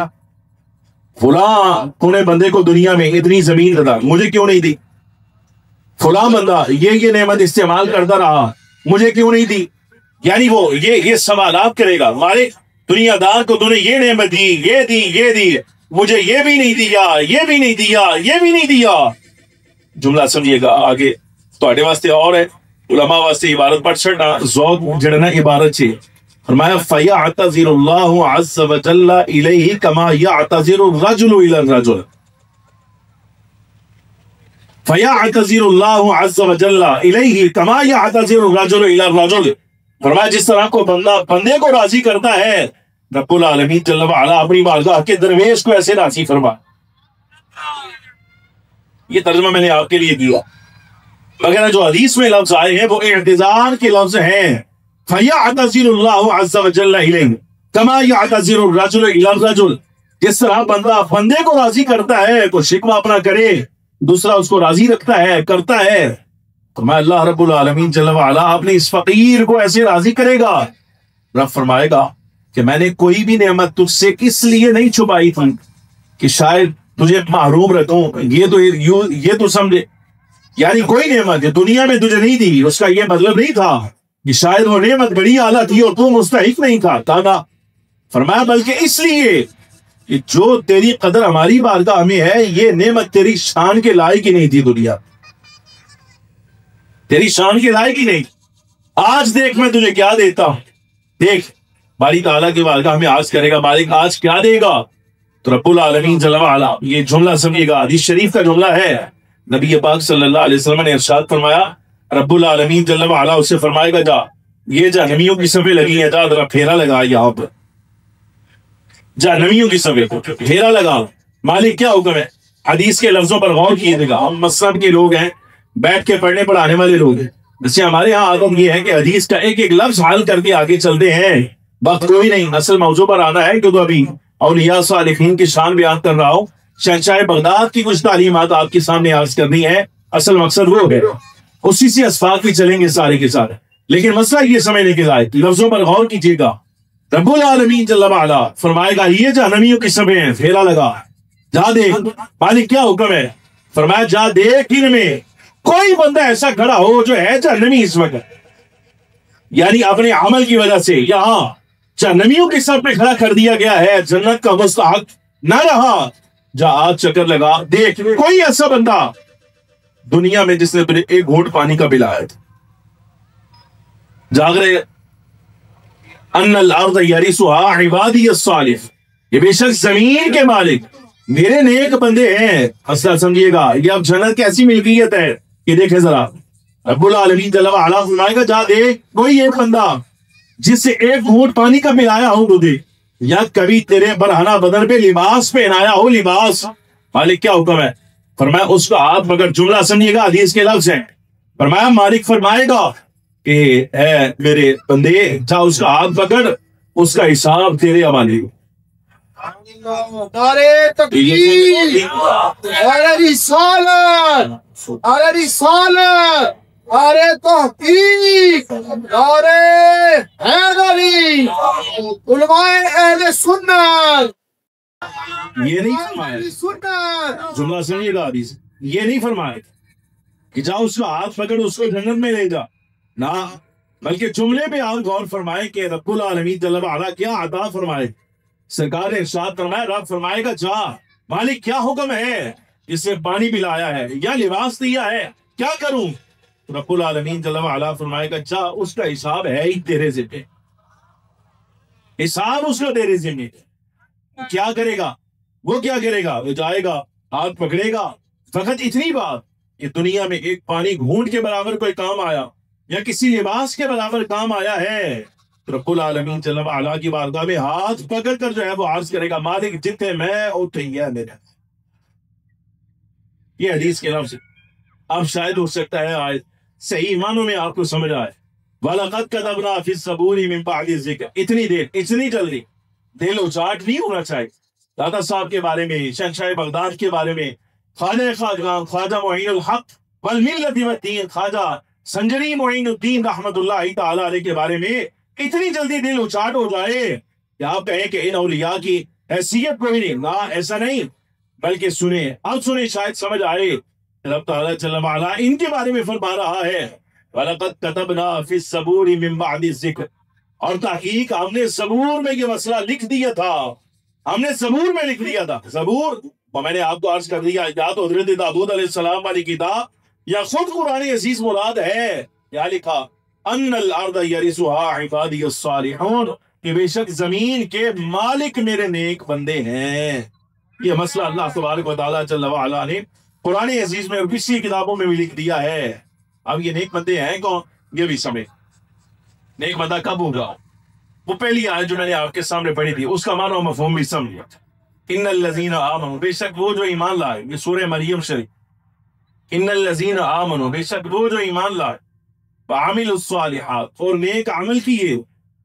S1: فلاں تو نے بندے کو دنیا میں اتنی زمین دے دی، مجھے کیوں نہیں دی؟ فلاں بندہ یہ نعمت استعمال کرتا رہا، مجھے کیوں نہیں دی؟ یعنی وہ یہ سوالات کرے گا، مالک دنیا دار کو تو نے یہ نعمت دی، یہ دی، مجھے یہ بھی نہیں دیا، یہ بھی نہیں دیا، یہ بھی نہیں دیا۔ جملہ سمجھیے گا آگے تواڈے واسطے اور ہے، علماء واسطے عبارت پڑھ چھڑنا ذوق جڑنا عبارت چ فرمایا فَيَعْتَذِرُ اللَّهُ عَزَّ وَجَلَّ إِلَيْهِ كَمَا يَعْتَذِرُ الرَّجُلُ إِلَى الرَّجُلِ فَيَعْتَذِرُ اللَّهُ عَزَّ وَجَلَّ إِلَيْهِ كَمَا يَعْتَذِرُ الرَّجُلُ إِلَى الرَّجُلِ فرمایا جس طرح کو بندہ بندے کو راضی کرتا ہے، رب العالمین جل وعلا اپنی بارگاہ کے درویش کو ایسے راضی فرما۔ یہ ترجمہ میں نے آپ کے لیے دیا، مگر جو حدیث میں لفظ آئے ہیں وہ اعتذار کے لفظ ہیں۔ فَيَعْتَذِرُ اللَّهُ عَزَّ وَجَلَّ إِلَيْهِ كَمَا يَعْتَذِرُ الرَّجُلُ إِلَى الرَّجُلِ جس طرح بندہ بندے کو راضی کرتا ہے، کوئی شکوہ اپنا کرے، دوسرا اس کو راضی رکھتا ہے، کرتا ہے، تو میں اللہ رب العالمین جل وعلا اپنے اس فقیر کو ایسے راضی کرے گا۔ رب فرمائے گا کہ میں نے کوئی بھی نعمت تجھ سے اس لیے نہیں چھپائی تھی کہ شاید تجھے محروم رکھوں، یہ تو سمجھے، یعنی کوئی نعمت جو دنیا میں تجھے نہیں دی اس کا یہ مطلب نہیں تھا کہ شاید وہ نعمت بڑی اعلیٰ تھی اور تو مستحق نہیں تھا، تانا فرمایا بلکہ اس لیے کہ جو تیری قدر ہماری بارگاہ میں ہے، یہ نعمت تیری شان کے لائق ہی نہیں تھی، دنیا تیری شان کے لائق ہی نہیں۔ آج دیکھ میں تجھے کیا دیتا ہوں، دیکھ باری تعالیٰ کی بارگاہ میں آج کرے گا مالک آج کیا دے گا، تو رب العالمین جل وعلا یہ جملہ سمجھے گا، حدیث شریف کا جملہ ہے، نبی پاک صلی اللہ علیہ وسلم نے ارشاد فرمایا رب العالمین جل وعلا اسے فرمائے گا جا یہ جہنمیوں کی صفیں لگی ہیں، جا ذرا پھیرا لگا یہاں پر، جہنمیوں کی صفیں پھیرا لگا۔ مالک کیا حکم ہے؟ حدیث کے لفظوں پر غور کیجیے گا، ہم مسلم کے لوگ ہیں، بیٹھ کے پڑھنے پڑھانے والے لوگ ہیں، جیسے ہمارے ہاں عادت یہ ہے کہ حدیث کا ایک ایک لفظ حل کر کے آگے چلتے ہیں، وقت کوئی نہیں، اصل موضوع پر آنا ہے کہ تو ابھی اولیاء صالحین کی شان بیان کر رہا ہوں، شہنشاہ بغداد کی کچھ تعلیمات آپ کے سامنے عرض کرنی ہے، اصل مقصد وہ ہے، اسی سے اسفاق بھی چلیں گے سارے کے سارے، لیکن مسئلہ یہ سمجھنے کے لائق لفظوں پر غور کیجیے گا۔ رب العالمین جل وعلا فرمائے گا یہ جہنمیوں کی صفیں ہیں، پھیرا لگا، جا دیکھ، مالک کیا حکم ہے؟ فرمایا جا دیکھ ان میں کوئی بندہ ایسا کھڑا ہو جو ہے جہنمی اس وقت، یعنی اپنے عمل کی وجہ سے یہاں جہنمیوں کے صف میں کھڑا کر دیا گیا ہے، جنت کا مستحق نہ رہا، جا آج چکر لگا، دیکھ کوئی ایسا بندہ دنیا میں جس نے تجھے ایک گھونٹ پانی کا پلایا تھا، جاگ رہے ان الارض یرثها عبادی الصالح، یہ بے شک زمین کے مالک میرے نیک بندے ہیں۔ مسئلہ سمجھیے گا، یہ اب جنت کیسی ملکیت ہے کہ دیکھیں ذرا، رب العالمین جل وعلا فرمائے گا جا دے کوئی ایک بندہ جس سے ایک گھونٹ پانی کا پلایا ہو تجھے، یا کبھی تیرے برہنہ بدن پہ لباس پہنایا ہو، لباس، مالک کیا حکم ہے؟ فرمایا اس کا ہاتھ پکڑ، جملہ سمجھیے گا حدیث کے لفظ ہیں، فرمایا مالک فرمائے گا کہ اے میرے بندے جا اس کا ہاتھ پکڑ، اس کا حساب تیرے حوالے۔
S2: نعرے تکبیر، نعرے رسالت، نعرے رسالت، نعرے تحقیق، نعرے حیدری، علماء اہل سنت،
S1: یہ نہیں فرمایا،
S2: سنت،
S1: جملہ سمجھیے گا حدیث، یہ نہیں فرمایا کہ جا اس کا ہاتھ پکڑ اس کو جنت میں لے جا، نہ، بلکہ جملے پہ آپ غور فرمائے کہ رب العالمین جل وعلا کیا عطا فرمائے، سرکار نے ارشاد فرمایا، رب فرمائے گا جا مالک کیا حکم ہے، جس نے پانی پلایا ہے یا لباس دیا ہے، کیا کروں؟ رب العالمین جل وعلا فرمائے گا جا، اس کا حساب ہے ہی تیرے ذمہ، حساب اس کو تیرے ذمہ۔ کیا کرے گا وہ؟ کیا کرے گا وہ؟ جائے گا، ہاتھ پکڑے گا، فقط اتنی بات کہ دنیا میں ایک پانی گھونٹ کے برابر کوئی کام آیا یا کسی لباس کے برابر کام آیا ہے، رب العالمین جل وعلا کی بارگاہ میں ہاتھ پکڑ کر جو ہے وہ عرض کرے گا، مالک جتنے میں اتنے ہی ہے میرے۔ یہ حدیث کے لفظ اب شاید ہو سکتا ہے آیت صحیح معنوں میں آپ کو سمجھ آئے۔ وَلَقَدْ كَتَبْنَا فِي الزَّبُورِ مِن بَعْدِ الذِّكْرِ، اتنی دیر، اتنی جلدی دل اچاٹ نہیں ہونا چاہیے۔ دادا صاحب کے بارے میں، شہنشاہ بغداد کے بارے میں، خواجہ خواجگان، خواجہ معین الحق والملت والدین، خواجہ سنجری معین الدین رحمت اللہ تعالی علیہ کے بارے میں اتنی جلدی دل اچاٹ ہو جائے کہ آپ کہیں کہ ان اولیاء کی حیثیت کوئی نہیں، نہ ایسا نہیں، بلکہ سنیں، اب سنیں شاید سمجھ آئے۔ رب تعالیٰ جل وعلا ان کے بارے میں فرما رہا ہے وَلَقَدْ كَتَبْنَا فِي الزَّبُورِ مِن بَعْدِ الذِّكْرِ، اور تحقیق ہم نے زبور میں یہ مسئلہ لکھ دیا تھا، ہم نے زبور میں لکھ دیا تھا۔ زبور میں نے آپ کو عرض کر دیا، یا تو حضرت داؤد علیہ السلام والی کتاب یا خود قرآن عزیز مراد ہے۔ کیا لکھا؟ ان الارض یرثها عبادی الصالحون، کہ بے شک زمین کے مالک میرے نیک بندے ہیں۔ یہ مسئلہ اللہ تبارک و تعالیٰ جل وعلا نے قرآن عزیز میں اور کسی کتابوں میں بھی لکھ دیا ہے۔ اب یہ نیک بندے ہیں کون؟ یہ بھی سمجھ، نیک بندہ کب ہوگا؟ وہ پہلی آیت جو میں نے آپ کے سامنے پڑھی تھی اس کا معنی و مفہوم بھی سمجھا۔ ان الذین آمنوا، بے شک وہ جو ایمان لائے، یہ سورہ مریم شریف، ان الذین آمنوا، بے شک وہ جو ایمان لائے، وعملوا الصالحات، اور نیک عمل کیے،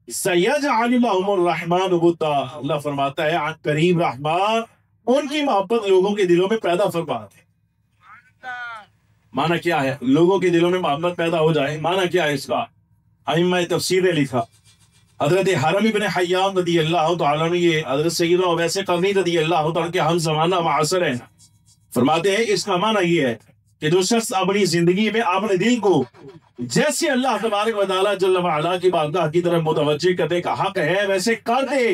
S1: سیجعل لهم الرحمن ودا، اللہ فرماتا ہے عن قریب رحمان ان کی محبت لوگوں کے دلوں میں پیدا فرماتے ہیں۔ معنی کیا ہے؟ لوگوں کے دلوں میں محبت پیدا ہو جائے، معنی کیا ہے اس کا؟ ائمہ تفسیر نے لکھا، حضرت حرم ابن حیان رضی اللہ تعالیٰ نے، یہ حضرت سیدنا اویس قرنی رضی اللہ تعالیٰ کے ہم زمانہ معاصر ہیں، فرماتے ہیں اس کا معنی یہ ہے کہ جو شخص اپنی زندگی میں اپنے دل کو جیسے اللہ تبارک و تعالیٰ جل وعلا کی بارگاہ کی طرف متوجہ کرنے کا حق ہے ویسے کر دے،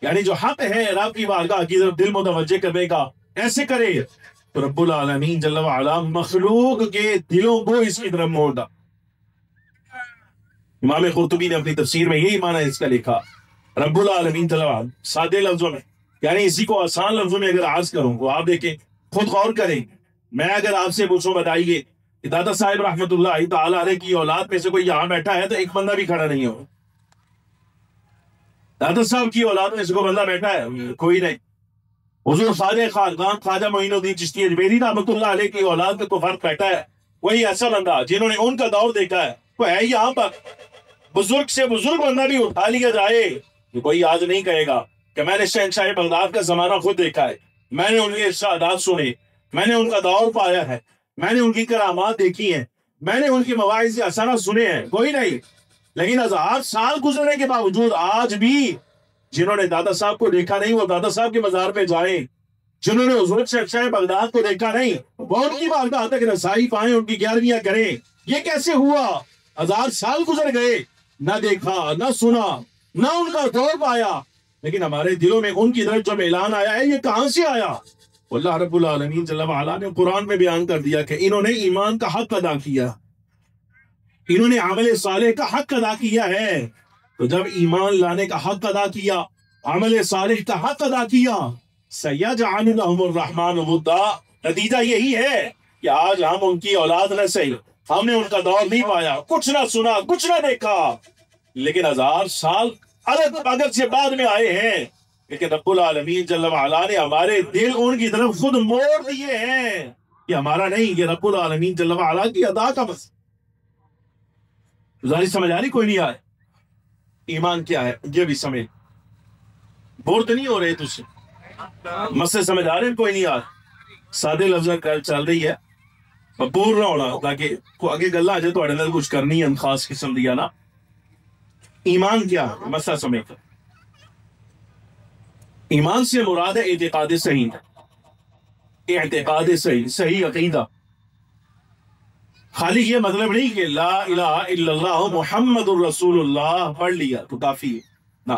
S1: یعنی جو حق ہے رب کی بارگاہ کی طرف دل متوجہ کرنے کا ایسے کرے، تو رب العالمین جل وعلا مخلوق کے دلوں کو اس کی طرف موڑ دا۔ امام قرطبی نے اپنی تفسیر میں یہی معنی اس کا لکھا، رب العالمین جل وعلا، سادے لفظوں میں، یعنی اسی کو آسان لفظوں میں اگر عرض کروں تو آپ دیکھیں، خود غور کریں، میں اگر آپ سے پوچھوں بتائیے کہ دادا صاحب رحمت اللہ تعالی علیہ کی اولاد میں سے کوئی یہاں بیٹھا ہے تو ایک بندہ بھی کھڑا نہیں ہو۔ دادا صاحب کی اولاد میں سے کوئی بندہ بیٹھا ہے؟ کوئی نہیں۔ حضور خواجہ خواجگان خواجہ معین الدین چشتی اجمیری رحمت اللہ علیہ کی اولاد میں کوئی فرق بیٹھا ہے؟ وہی ایسا بندہ جنہوں نے ان کا دور دیکھا ہے، وہ ہے یہاں پر، بزرگ سے بزرگ بندہ بھی اٹھا لیا جائے کہ کوئی آج نہیں کہے گا کہ میں نے شہنشاہ بغداد کا زمانہ خود دیکھا ہے، میں نے ان کے ارشادات سنے، میں نے ان کا دور پایا ہے، میں نے ان کی کرامات دیکھی ہیں، میں نے ان کی مواعظ حسنہ سنے ہیں، کوئی نہیں۔ لیکن 1000 سال گزرنے کے باوجود آج بھی جنہوں نے دادا صاحب کو دیکھا نہیں وہ دادا صاحب کے مزار پہ جائیں، جنہوں نے حضور شہنشاہ بغداد کو دیکھا نہیں وہ ان کی بارگاہ تک رسائی پائیں، ان کی گیارہویاں کریں۔ یہ کیسے ہوا؟ 1000 سال گزر گئے، نہ دیکھا، نہ سنا، نہ ان کا دور پایا، لیکن ہمارے دلوں میں ان کی طرف جب اعلان آیا ہے یہ کہاں سے آیا؟ اللہ رب العالمین جل وعلا نے قرآن میں بیان کر دیا کہ انہوں نے ایمان کا حق ادا کیا، انہوں نے عمل صالح کا حق ادا کیا ہے۔ تو جب ایمان لانے کا حق ادا کیا، عمل صالح کا حق ادا کیا، سیجعل لهم الرحمن ودا، نتیجہ یہی ہے کہ آج ہم ان کی اولاد نہ صحیح، ہم نے ان کا دور نہیں پایا، کچھ نہ سنا، کچھ نہ دیکھا، لیکن 1000 سال اگر سے بعد میں آئے ہیں، لیکن رب العالمین جل وعلا نے ہمارے دل ان کی طرف خود موڑ دیے ہیں۔ یہ ہمارا نہیں، یہ رب العالمین جل وعلا کی ادا کا بس۔ ظاہر سمجھ آ رہی؟ کوئی نہیں آئے ایمان کیا ہے یہ بھی سمجھ، بور تو نہیں ہو رہے تجھ سے؟ مسئلے سمجھ آ رہے ہیں؟ کوئی نہیں آ رہا، سادے لفظ چل رہی ہے، بور نہ ہونا تاکہ آگے گلا آ جائے تو اڑے کچھ کرنی ہے خاص قسم دیا نا۔ ایمان کیا ہے مسئلہ سمجھ کر، ایمان سے مراد ہے اعتقاد صحیح، اعتقاد صحیح، صحیح عقیدہ۔ خالی یہ مطلب نہیں کہ لا الہ الا اللہ محمد الرسول اللہ پڑھ لیا تو کافی ہے، نہ،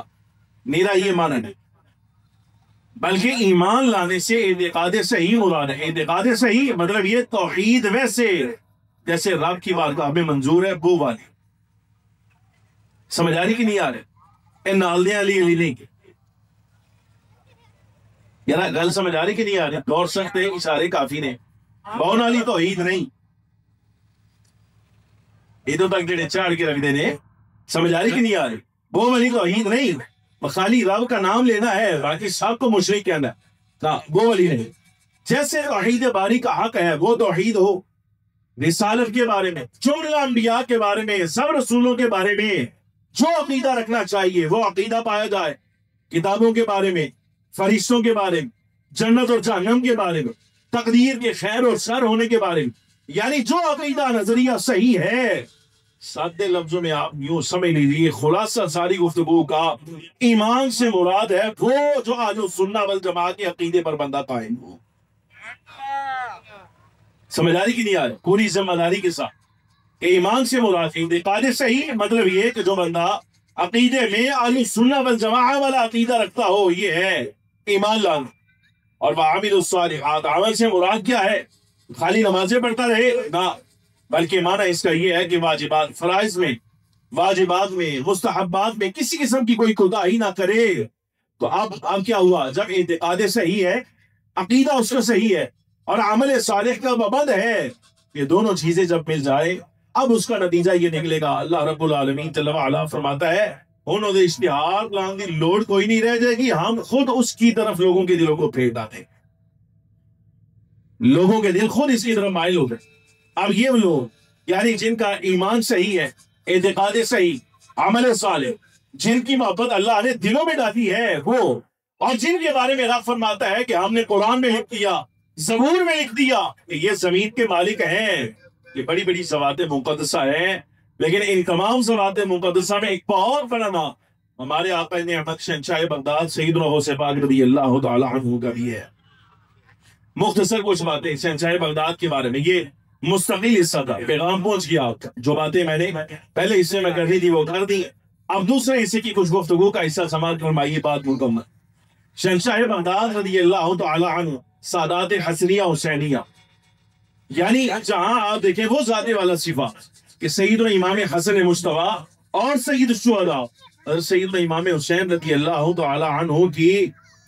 S1: میرا یہ معنی نہیں۔ بلکہ ایمان لانے سے اعتقاد صحیح مراد ہے۔ اعتقاد صحیح مطلب یہ توحید ویسے جیسے رب کی بارگاہ میں منظور ہے وہ والی۔ سمجھ آ رہی کہ نہیں آ رہے؟ نالدے علی علی نہیں یار، گل سمجھ آ رہی کہ نہیں آ رہی؟ غور سکتے اشارے کافی نے، بہن والی توحید نہیں، ادھر تک جڑے چاڑ کے رکھ دینے، سمجھ آ رہی کہ نہیں آ رہی؟ وہ والی توحید نہیں، خالی رب کا نام لینا ہے باقی سب کو مشرک کہنا ہے، وہ والی نہیں۔ جیسے توحید باری کا حق ہے وہ توحید ہو، رسالت کے بارے میں، جملہ انبیاء کے بارے میں، سب رسولوں کے بارے میں جو عقیدہ رکھنا چاہیے وہ عقیدہ پایا جائے، کتابوں کے بارے میں، فرشتوں کے بارے میں، جنت اور جہنم کے بارے میں، تقدیر کے خیر اور شر ہونے کے بارے میں، یعنی جو عقیدہ نظریہ صحیح ہے۔ سادے لفظوں میں آپ یوں سمجھ لیجیے، خلاصہ ساری گفتگو کا، ایمان سے مراد ہے وہ جو اہل سنت والجماعت کے عقیدے پر بندہ قائم ہو۔ سمجھداری کی نہیں آ رہی؟ پوری ذمہ داری کے ساتھ کہ ایمان سے مراد اعتقاد صحیح مطلب یہ کہ جو بندہ عقیدے میں اہل سنت والجماعت والا عقیدہ رکھتا ہو، یہ ہے ایمان لانا۔ اور وعامل الصالحات، عمل سے مراد کیا ہے؟ خالی نمازیں پڑھتا رہے نہ، بلکہ معنی اس کا یہ ہے کہ واجبات، فرائض میں، واجبات میں، مستحبات میں کسی قسم کی کوئی کوتاہی نہ کرے۔ تو اب کیا ہوا؟ جب اعتقاد صحیح ہے، عقیدہ اس کا صحیح ہے اور عمل صالح کا پابند ہے، یہ دونوں چیزیں جب مل جائے اب اس کا نتیجہ یہ نکلے گا۔ اللہ رب العالمین جل وعلا فرماتا ہے انہوں نے اشتہار لانے کی لوڑ کوئی نہیں رہ جائے گی، ہم خود اس کی طرف لوگوں کے دلوں کو پھیر ڈالیں، لوگوں کے دل خود اس کی طرف مائل ہو گئے۔ اب یہ لوگ یعنی جن کا ایمان صحیح ہے، اعتقاد صحیح، عمل صالح، جن کی محبت اللہ نے دلوں میں ڈالی ہے وہ، اور جن کے بارے میں اللہ فرماتا ہے کہ ہم نے قرآن میں لکھ دیا، زبور میں لکھ دیا کہ یہ زمین کے مالک ہیں، یہ بڑی بڑی ذوات مقدسہ ہیں، لیکن ان تمام ذوات مقدسہ میں ایک بہت بڑا نام ہمارے آقا نعمت شہنشاہ بغداد سیدنا غوث پاک رضی اللہ تعالی عنہ کا بھی ہے۔ مختصر کچھ باتیں شہنشاہ بغداد کے بارے میں، یہ مستقل حصہ تھا، پیغام پہنچ گیا آپ کا، جو باتیں میں نے پہلے حصے میں کرنی تھی وہ کر دی، اب دوسرے حصے کی کچھ گفتگو کا حصہ سماعت فرمائیے، بات مکمل۔ شہنشاہ بغداد رضی اللہ تعالی عنہ سادات حسنیہ حسینیہ، یعنی جہاں آپ دیکھیں وہ ذات والا صفات کہ سیدنا امام حسن مجتبی اور سید الشہداء اور سیدنا امام حسین رضی اللہ تعالی عنہ کی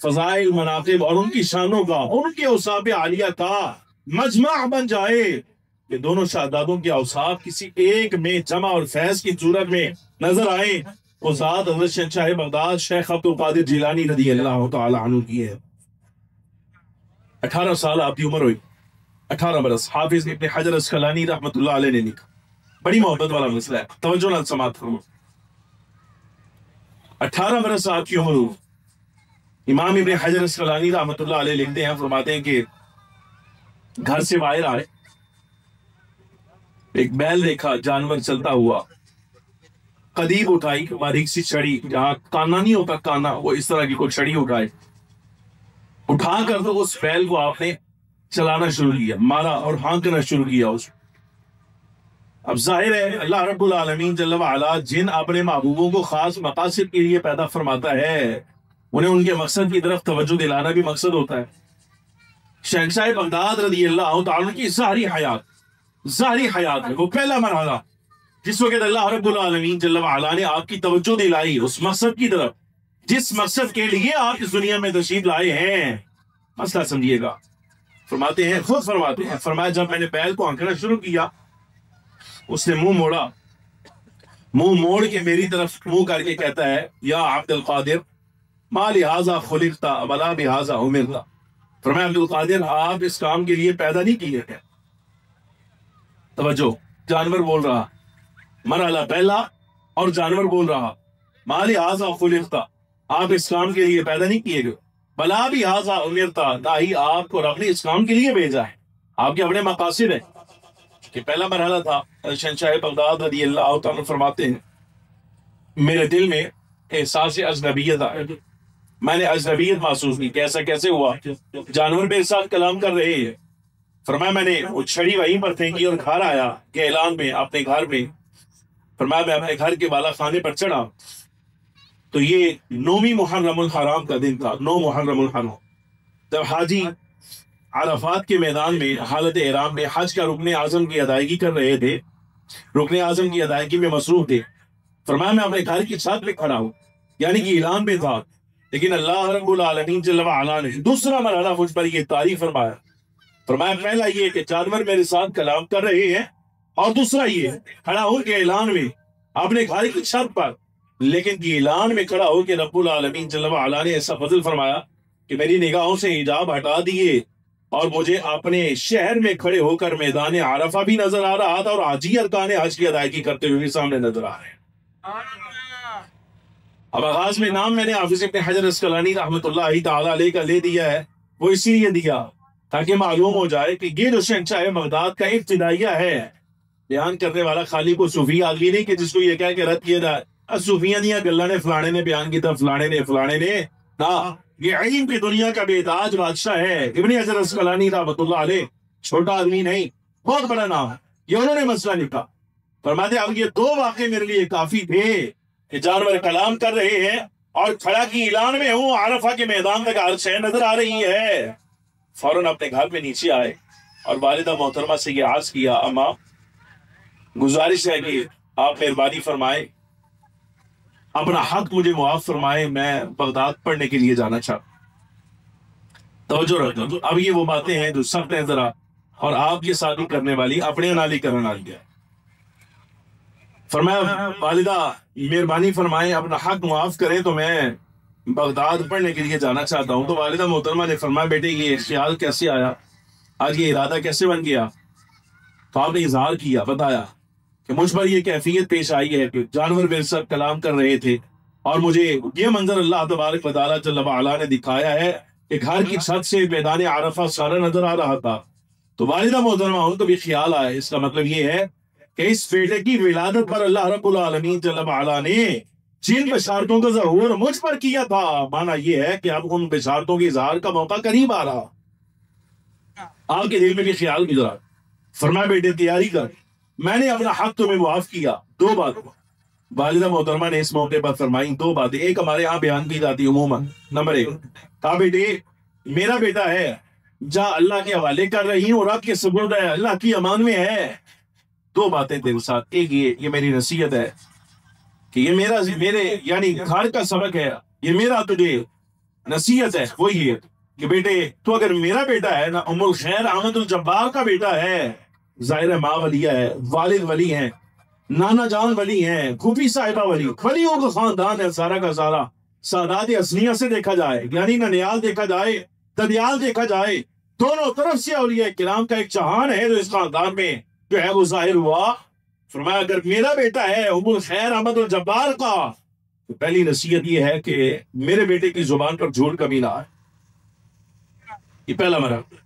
S1: فضائل، مناقب اور ان کی شانوں کا، ان کے اوصاف عالیہ کا مجمع بن جائے کہ دونوں شہزادوں کے اوصاف کسی ایک میں جمع اور فیض کی صورت میں نظر آئے، وہ ذات حضرت شہنشاہ بغداد شیخ عبد القادر جیلانی رضی اللہ تعالی عنہ کی ہے۔ 18 سال آپ کی عمر ہوئی، 18 برس، حافظ ابن حجر اسقلانی رحمۃ اللہ علیہ نے لکھا، بڑی محبت والا مسئلہ ہے، توجہ نال سماعت فرمو۔ 18 برس آپ کی عمر ہوئی، امام ابن حجر اسقلانی رحمۃ اللہ علیہ لکھتے ہیں، فرماتے ہیں کہ گھر سے باہر آئے، ایک بیل دیکھا جانور چلتا ہوا، قدیب اٹھائی، باریک سی چھڑی، جہاں کانا نہیں ہوتا کانا، وہ اس طرح کی کوئی چھڑی اٹھائے، اٹھا کر تو اس بیل کو آپ نے چلانا شروع کیا، مارا اور ہانکنا شروع کیا اس کو۔ اب ظاہر ہے اللہ رب العالمین جل وعلا جن اپنے محبوبوں کو خاص مقاصد کے لیے پیدا فرماتا ہے، انہیں ان کے مقصد کی طرف توجہ دلانا بھی مقصد ہوتا ہے۔ شہنشاہ بغداد رضی اللہ تعالیٰ کی ظاہری حیات ہے وہ پہلا مرحلہ جس وقت اللہ رب العالمین جل وعلا نے آپ کی توجہ دلائی اس مقصد کی طرف جس مقصد کے لیے آپ اس دنیا میں تشریف لائے ہیں۔ مسئلہ سمجھیے گا، فرماتے ہیں، خود فرماتے ہیں، فرمایا جب میں نے بیل کو ہانکنا شروع کیا، اس نے منہ موڑا، منہ موڑ کے میری طرف منہ کر کے کہتا ہے، یا عبد القادر ما لہذا خلقت ولا بہذا امرت، فرمایا عبد القادر آپ اس کام کے لیے پیدا نہیں کیے ہیں۔ توجہ، جانور بول رہا، مرحلہ پہلا، اور جانور بول رہا، ما لہذا خلقت، آپ اس کام کے لیے پیدا نہیں کیے گئے، بلا بہذا امرت، نہ ہی آپ کو رب نے اس کام کے لیے بھیجا ہے، آپ کے اپنے مقاصد ہیں۔ کہ پہلا مرحلہ تھا، شہنشاہ بغداد رضی اللہ تعالیٰ فرماتے ہیں میرے دل میں احساس اجنبیت آیا، میں نے اجنبیت محسوس کی، کیسا کیسے ہوا؟ جانور میرے ساتھ کلام کر رہے ہیں، فرمایا میں نے وہ چھڑی وہیں پر پھینکی اور گھر آیا کہ اعلان میں اپنے گھر میں، فرمایا میں اپنے گھر کے بالا خانے پر چڑھا، تو یہ 9 محرم الحرام کا دن تھا، 9 محرم الحرام، جب حاجی عرفات کے میدان میں حالت احرام میں حج کا رکن اعظم کی ادائیگی کر رہے تھے، رکن اعظم کی ادائیگی میں مصروف تھے۔ فرمایا میں اپنے گھر کی چھت پہ کھڑا ہوں، یعنی کہ اعلان پہ تھا، لیکن اللہ رب العالمین جل وعلا نے دوسرا مرحلہ مجھ پر یہ طاری فرمایا۔ فرمایا پہلا یہ کہ جانور میرے ساتھ کلام کر رہے ہیں، اور دوسرا یہ کھڑا ہو کے اعلان میں اپنے گھر کی چھت پر، لیکن کہ اعلان میں کھڑا ہو کے رب العالمین جل وعلا نے ایسا فضل فرمایا کہ میری نگاہوں سے حجاب ہٹا دیے، اور مجھے اپنے شہر میں کھڑے ہو کر میدان عرفہ بھی نظر آ رہا تھا، اور حاجی ارکان حج کی ادائیگی کرتے ہوئے بھی سامنے نظر آ رہے ہیں۔ اب آغاز میں نام میں نے حافظ ابن حجر اسقلانی رحمۃ اللہ تعالی علیہ کا لے دیا ہے، وہ اسی لیے دیا تاکہ معلوم ہو جائے کہ یہ جو شہنشاہ بغداد کا ابتدائیہ ہے، بیان کرنے والا خالی کو صوفی آدمی نہیں کہ جس کو یہ کہہ کے رد کیا جائے صوفیاں دیا گلہ نے فلانے نے بیان کی تھا، فلانے نے نا، یہ علم کی دنیا کا بے تاج بادشاہ ہے ابن حجر اسقلانی رحمۃ اللہ علیہ، چھوٹا آدمی نہیں، بہت بڑا نام ہے، یہ انہوں نے مسئلہ لکھا۔ فرماتے اب یہ 2 واقعے میرے لیے کافی تھے کہ جانور کلام کر رہے ہیں اور کھڑا کی اعلان میں ہوں، عرفہ کے میدان تک ہر شے نظر آ رہی ہے۔ فوراً اپنے گھر میں نیچے آئے اور والدہ محترمہ سے یہ عرض کیا، اما گزارش ہے کہ آپ مہربانی فرمائیں، اپنا حق مجھے معاف فرمائیں، میں بغداد پڑھنے کے لیے جانا چاہتا۔ توجہ رکھنا، اب یہ وہ باتیں ہیں جو سخت ہیں ذرا، اور آپ یہ شادی کرنے والی اپنے نالی کرنے والی ہے۔ فرمایا والدہ مہربانی فرمائیں، اپنا حق معاف کریں تو میں بغداد پڑھنے کے لیے جانا چاہتا ہوں۔ تو والدہ محترمہ نے فرمایا بیٹے یہ خیال کیسے آیا، آج یہ ارادہ کیسے بن گیا؟ تو آپ نے اظہار کیا، بتایا کہ مجھ پر یہ کیفیت پیش آئی ہے کہ جانور میرے ساتھ کلام کر رہے تھے، اور مجھے یہ منظر اللہ تبارک و تعالیٰ جل وعلا نے دکھایا ہے کہ گھر کی چھت سے میدان عرفہ سارا نظر آ رہا تھا۔ تو والدہ محترمہ ان کو بھی خیال آیا، اس کا مطلب یہ ہے کہ اس بیٹے کی ولادت پر اللہ رب العالمین جل وعلا نے جن بشارتوں کا ظہور مجھ پر کیا تھا، مانا یہ ہے کہ اب ان بشارتوں کے اظہار کا موقع قریب آ رہا۔ آپ کے دل میں بھی خیال گزرا، فرمایا بیٹے تیاری کر، میں نے اپنا حق تمہیں معاف کیا۔ 2 باتیں والدہ محترمہ نے اس موقع پر فرمائی، 2 باتیں، ایک ہمارے ہاں بیان کی جاتی عموماً۔ نمبر 1 کہا بیٹے میرا بیٹا ہے، جا اللہ کے حوالے کر رہی ہوں، رب کے سپرد ہے، اللہ کی امان میں ہے۔ 2 باتیں تیرے ساتھ، ایک یہ میری نصیحت ہے کہ یہ میرے یعنی گھر کا سبق ہے، یہ میرا تجھے نصیحت ہے، وہ یہ کہ بیٹے تو اگر میرا بیٹا ہے نا، ام الخیر احمد الجبار کا بیٹا ہے، ظاہر ماں ولیہ ہے، والد ولی ہیں، نانا جان ولی ہیں، پھوپھی صاحبہ ولیوں کا خاندان ہے سارا کا سارا۔ سادات اصلیہ سے دیکھا جائے، یعنی ننیال دیکھا جائے، ددیال دیکھا جائے، دونوں طرف سے اولیاء کرام کا ایک چہان ہے جو اس خاندان میں جو ہے وہ ظاہر ہوا۔ فرمایا اگر میرا بیٹا ہے ام الخیر احمد الجبار کا، تو پہلی نصیحت یہ ہے کہ میرے بیٹے کی زبان پر جھوٹ کبھی نہ آئے، یہ پہلا مرحلہ،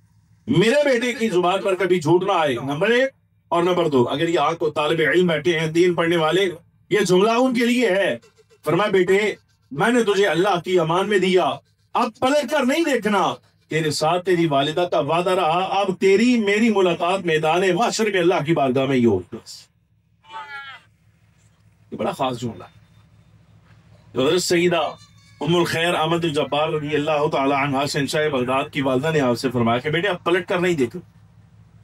S1: میرے بیٹے کی زبان پر کبھی جھوٹ نہ آئے، نمبر 1۔ اور نمبر 2 اگر یہ آنکھ کو طالب علم بیٹھے ہیں، دین پڑھنے والے، یہ جملہ ان کے لیے ہے۔ فرمایا بیٹے میں نے تجھے اللہ کی امان میں دیا، اب پلٹ کر نہیں دیکھنا، تیرے ساتھ تیری والدہ کا وعدہ رہا، اب تیری میری ملاقات میدان محشر میں اللہ کی بارگاہ میں ہی ہوگی۔ یہ بڑا خاص جملہ ہے۔ حضرت سیدہ ام الخیر احمد الجبار رضی اللہ تعالی عنہا شہنشاہ بغداد کی والدہ نے آپ سے فرمایا کہ بیٹے اب پلٹ کر نہیں دیکھو۔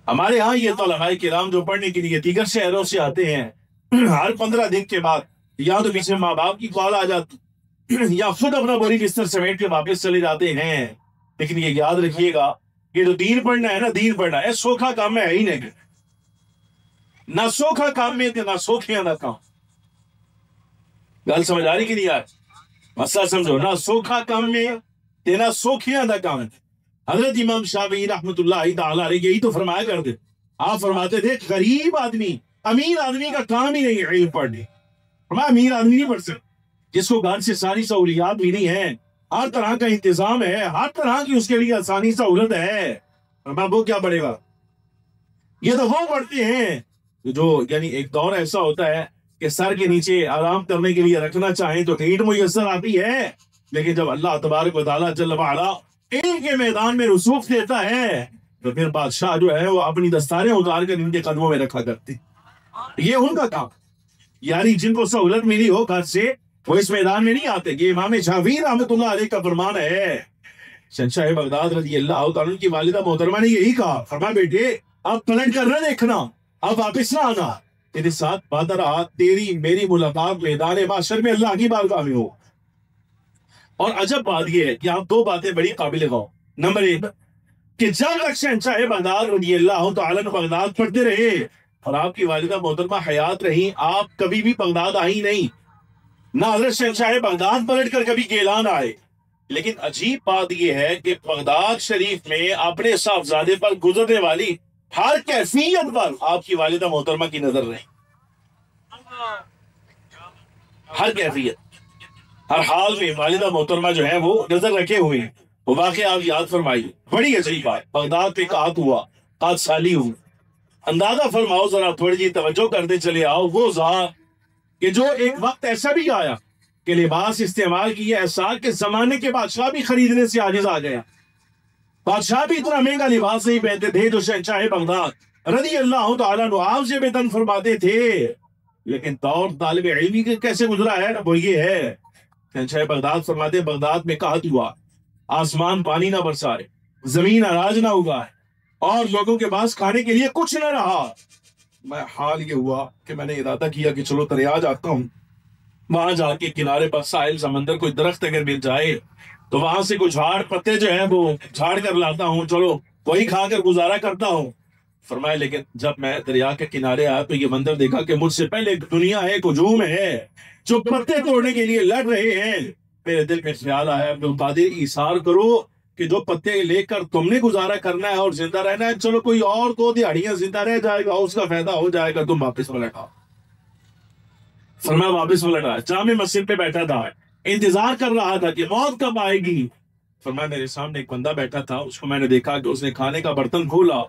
S1: ہمارے ہاں یہ طلباء کرام جو پڑھنے کے لیے دیگر شہروں سے آتے ہیں، ہر 15 دن کے بعد یا تو پیچھے ماں باپ کی کال آ جاتی یا خود اپنا بوری بستر سمیٹ کے واپس چلے جاتے ہیں، لیکن یہ یاد رکھیے گا یہ جو دین پڑھنا ہے نا، دین پڑھنا ہے، سوکھا کام میں ہے ہی نہیں، نہ سوکھا کام میں تھے نہ سوکھیاں نہ کام۔ گل سمجھ آ رہی کہ نہیں یار؟ مسئلہ سمجھو، نہ سوکھا کام میں تھے نہ سوکھیاں نہ کام تھے۔ حضرت امام شافعی رحمۃ اللہ تعالی علیہ یہی تو فرمایا کرتے، آپ فرماتے تھے غریب آدمی، امیر آدمی کا کام ہی نہیں ہے علم پڑھنے۔ فرمایا امیر آدمی نہیں پڑھ سکتا، جس کو گھر سے ساری سہولیات ملی ہیں، ہر طرح کا انتظام ہے، ہر طرح کی اس کے لیے آسانی سہولت ہے، فرمایا وہ کیا پڑھے گا؟ یہ تو وہ پڑھتے ہیں جو یعنی ایک دور ایسا ہوتا ہے کہ سر کے نیچے آرام کرنے کے لیے رکھنا چاہیں تو ٹھیٹ میسر آتی ہے، لیکن جب اللہ تبارک و تعالیٰ جل وعلا علم کے میدان میں رسوخ دیتا ہے تو پھر بادشاہ جو ہے وہ اپنی دستاریں اتار کر ان کے قدموں میں رکھا کرتے۔ یہ ان کا کام، یعنی جن کو سہولت ملی ہو گھر سے، وہ اس میدان میں نہیں آتے. یہ امام شافعی رحمۃ اللہ علیہ کا فرمان ہے. شہنشاہ بغداد رضی اللہ تعالیٰ کی والدہ محترمہ نے یہی کہا, فرمایا بیٹے اب پلٹ کر نہ دیکھنا, اب واپس نہ آنا, تیرے ساتھ وعدہ رہا تیری میری ملاقات میدان محشر میں اللہ کی بارگاہ میں ہو. اور عجب بات یہ ہے کہ آپ دو باتیں بڑی قابل غور. نمبر ایک کہ جب تک شہنشاہ بغداد رضی اللہ تعالیٰ نے بغداد پڑھتے رہے اور آپ کی والدہ محترمہ حیات رہی, آپ کبھی بھی بغداد آئی نہیں, نہ حضرت شہنشاہ بغداد پلٹ کر کبھی گیلان آئے. لیکن عجیب بات یہ ہے کہ بغداد شریف میں اپنے صاحبزادے پر گزرنے والی ہر کیفیت پر آپ کی والدہ محترمہ کی نظر رہی. ہر کیفیت, ہر حال میں والدہ محترمہ جو ہے وہ نظر رکھے ہوئے ہیں. وہ واقعہ آپ یاد فرمائیے, بڑی عجیب بات. بغداد پہ قحط ہوا, قحط سالی ہوئی. اندازہ فرماؤ ذرا, تھوڑی جی توجہ کرتے چلے آؤ. وہ ذات کہ جو ایک وقت ایسا بھی آیا کہ لباس استعمال کیا ایسا کہ زمانے کے بادشاہ بھی خریدنے سے عاجز آ گیا. بادشاہ بھی اتنا مہنگا لباس نہیں پہنتے تھے جو شہنشاہ بغداد رضی اللہ تعالیٰ عنہ آپ سے بے تن فرماتے تھے. لیکن دور طالب علمی کے کیسے گزرا ہے وہ یہ ہے, شہنشاہ بغداد فرماتے بغداد میں قحط ہوا, آسمان پانی نہ برسا رہے, زمین اناج نہ اگا ہے, اور لوگوں کے پاس کھانے کے لیے کچھ نہ رہا. میں حال یہ ہوا کہ میں نے ارادہ کیا کہ چلو دریا جاتا ہوں, وہاں جا کے کنارے پر ساحل سمندر کوئی درخت اگر مل جائے تو وہاں سے کچھ جھاڑ پتے جو ہیں وہ جھاڑ کر لاتا ہوں, چلو وہی کھا کر گزارا کرتا ہوں. فرمایا لیکن جب میں دریا کے کنارے آیا تو یہ منظر دیکھا کہ مجھ سے پہلے ایک دنیا ہے, ایک ہجوم ہے جو پتے توڑنے کے لیے لڑ رہے ہیں. میرے دل میں خیال آیا عبد القادر ایثار کرو کہ جو پتے لے کر تم نے گزارا کرنا ہے اور زندہ رہنا ہے, چلو کوئی اور کو دیہڑیاں زندہ رہ جائے گا, اس کا فائدہ ہو جائے گا, تم واپس پلٹا. فرمایا واپس پلٹا, جامع مسجد پہ بیٹھا تھا, انتظار کر رہا تھا کہ موت کب آئے گی. فرمایا میرے سامنے ایک بندہ بیٹھا تھا, اس کو میں نے دیکھا کہ اس نے کھانے کا برتن کھولا,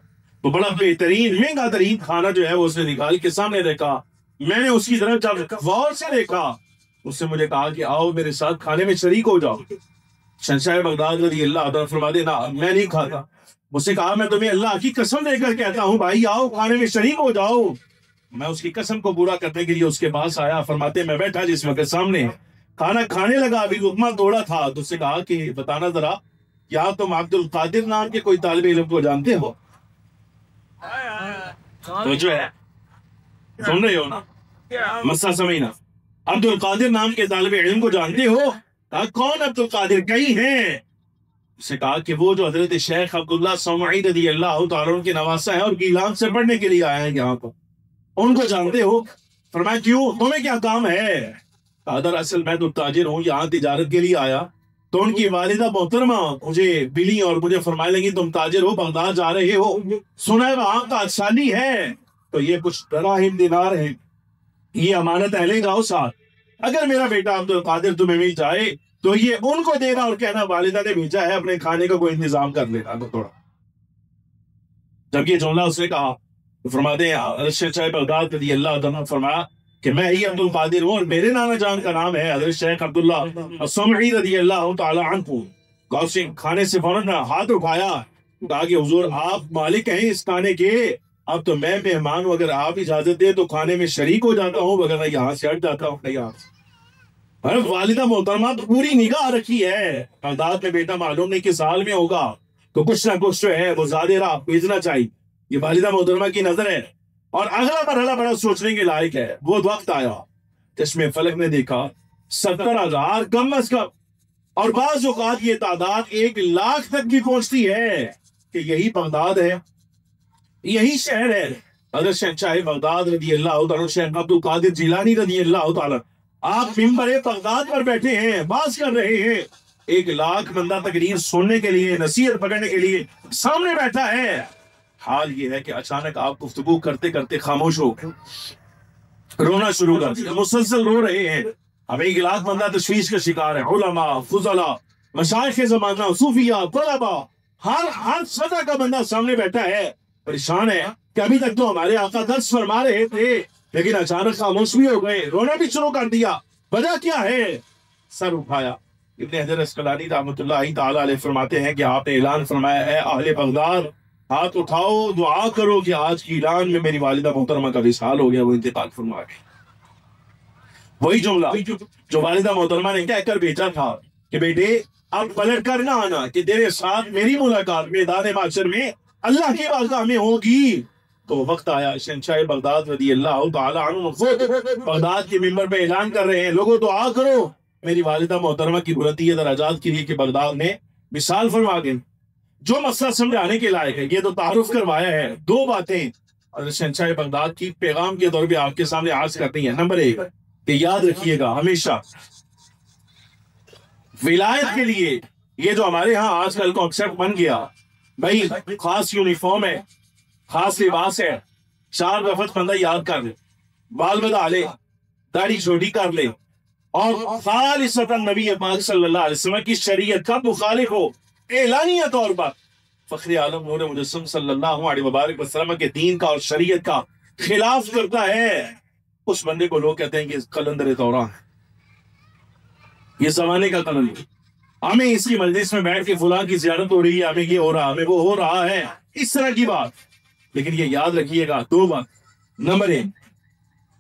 S1: وہ بڑا بہترین مہنگا ترین کھانا جو ہے وہ اس نے نکال کے سامنے دیکھا. میں نے اس کی طرف جب غور سے دیکھا, اس نے مجھے کہا کہ آؤ میرے ساتھ کھانے میں شریک ہو جاؤ. شہنشاہ بغداد رضی اللہ تعالیٰ فرماتے نا میں نہیں کھاتا. مجھ سے کہا میں تمہیں اللہ کی قسم دے کر کہتا ہوں بھائی آؤ کھانے میں شریک ہو جاؤ. میں اس کی قسم کو پورا کرنے کے لیے اس کے پاس آیا. فرماتے میں بیٹھا جس وقت سامنے کھانا کھانے لگا, ابھی لقمہ توڑا تھا, تو اس سے کہا کہ بتانا ذرا کیا تم عبد القادر نام کے کوئی طالب علم کو جانتے ہو؟ تو جو ہے سن رہے ہو نا, مسئلہ سمجھنا. عبد القادر نام کے طالب علم کو جانتے ہو؟ کہا کون عبد القادر؟ کئی ہیں. اس نے کہا کہ وہ جو حضرت شیخ عبداللہ سمعی رضی اللہ تعالیٰ عنہ کے نواسہ ہیں اور گیلان سے پڑھنے کے لیے آئے ہیں یہاں پر, ان کو جانتے ہو؟ فرمایا کیوں, تمہیں کیا کام ہے؟ دراصل میں تو تاجر ہوں, یہاں تجارت کے لیے آیا تو ان کی والدہ محترمہ مجھے ملی اور مجھے فرمائے لگی تم تاجر ہو, بغداد جا رہے ہو, سنا ہے وہاں کا اچھالی ہے, تو یہ کچھ دراہم دینار ہیں, یہ امانت اہلے جاؤ ساتھ. اگر میرا بیٹا عبد القادر تمہیں مل جائے تو یہ ان کو دینا اور کہنا والدہ نے بھیجا ہے, اپنے کھانے کا کوئی انتظام کر لینا. تو تھوڑا جب یہ جملہ اس نے کہا تو فرماتے ہیں شہنشاہ بغداد رضی اللہ تعالیٰ فرمایا کہ میں ہی عبد القادر ہوں اور میرے نانا جان کا نام ہے حضرت شیخ عبداللہ سمعی رضی اللہ تعالیٰ عنہ. غوث کھانے سے فوراً ہاتھ اٹھایا, کہا کہ حضور آپ مالک ہیں اس کھانے کے, اب تو میں مہمان ہوں, اگر آپ اجازت دے تو کھانے میں شریک ہو جاتا ہوں, وغیرہ یہاں سے ہٹ جاتا ہوں. یہاں سے والدہ محترمہ تو پوری نگاہ رکھی ہے, بغداد میں بیٹا معلوم نہیں کس سال میں ہوگا, تو کچھ نہ کچھ جو ہے وہ زیادہ راہ بھیجنا چاہیے. یہ والدہ محترمہ کی نظر ہے. اور اگلا مرحلہ بڑا سوچنے کے لائق ہے. وہ وقت آیا چشمے فلک نے دیکھا 70,000 کم از کم, اور بعض اوقات یہ تعداد 1,00,000 تک بھی پہنچتی ہے کہ یہی بغداد ہے, یہی شہر ہے. حضرت شہنشاہ بغداد رضی اللہ تعالیٰ شیخ عبد القادر جیلانی رضی اللہ تعالیٰ آپ ممبر بغداد پر بیٹھے ہیں, باز کر رہے ہیں. 1,00,000 بندہ تقریر سننے کے لیے, نصیحت پکڑنے کے لیے سامنے بیٹھا ہے. حال یہ ہے کہ اچانک آپ گفتگو کرتے کرتے خاموش ہو گئے, رونا شروع کر دیا, مسلسل رو رہے ہیں. اب 1,00,000 بندہ تشویش کا شکار ہے. علماء, فضلاء, مشائخ زمانہ, صوفیاء, طلباء, ہر سطح کا بندہ سامنے بیٹھا ہے, پریشان ہے کہ ابھی تک تو ہمارے آقا درس فرما رہے تھے لیکن اچانک خاموش بھی ہو گئے, رونا بھی شروع کر دیا. وجہ کیا ہے؟ سر اٹھایا. ابن حجر اسقلانی رحمۃ اللہ تعالیٰ علیہ فرماتے ہیں کہ آپ نے اعلان فرمایا اے اہل بغداد ہاتھ اٹھاؤ, دعا کرو کہ آج کی ایران میں میری والدہ محترمہ کا وصال ہو گیا, وہ انتقال فرما گئی. وہی جملہ جو والدہ محترمہ نے کہہ کر بھیجا تھا کہ بیٹے اب پلٹ کر نہ آنا کہ تیرے ساتھ میری ملاقات میدان محشر میں اللہ کی بارگاہ میں ہوگی. تو وقت آیا شہنشاہ بغداد رضی اللہ تعالی عنہ خود بغداد کے ممبر پہ اعلان کر رہے ہیں لوگوں دعا کرو میری والدہ محترمہ کی بلندی درجات کے لیے کہ بغداد میں مثال فرما گئے. جو مسئلہ سمجھانے کے لائق ہے یہ تو تعارف کروایا ہے. دو باتیں شہنشاہ بغداد کی پیغام کے طور پہ آپ کے سامنے عرض کرتی ہیں. نمبر 1 کہ یاد رکھیے گا ہمیشہ ولایت کے لیے یہ جو ہمارے ہاں آج کل کانسیپٹ بن گیا بھائی خاص یونیفارم ہے خاص لباس ہے 4 وفد بندہ یاد کر لے بال بدا لے داڑھی چھوٹی کر لے اور خالصتاً نبی پاک صلی اللہ علیہ وسلم کی شریعت کا مخالف ہو اعلانیہ طور پر فخر عالم نور مجسم صلی اللہ علیہ وبارک وسلم کے دین کا اور شریعت کا خلاف کرتا ہے اس بندے کو لوگ کہتے ہیں کہ قلندر دوران ہے یہ زمانے کا قلندر. ہمیں اس کی مجلس میں بیٹھ کے فلاں کی زیارت ہو رہی ہے ہمیں یہ ہو رہا ہمیں وہ ہو رہا ہے اس طرح کی بات. لیکن یہ یاد رکھیے گا 2 بات. نمبر 1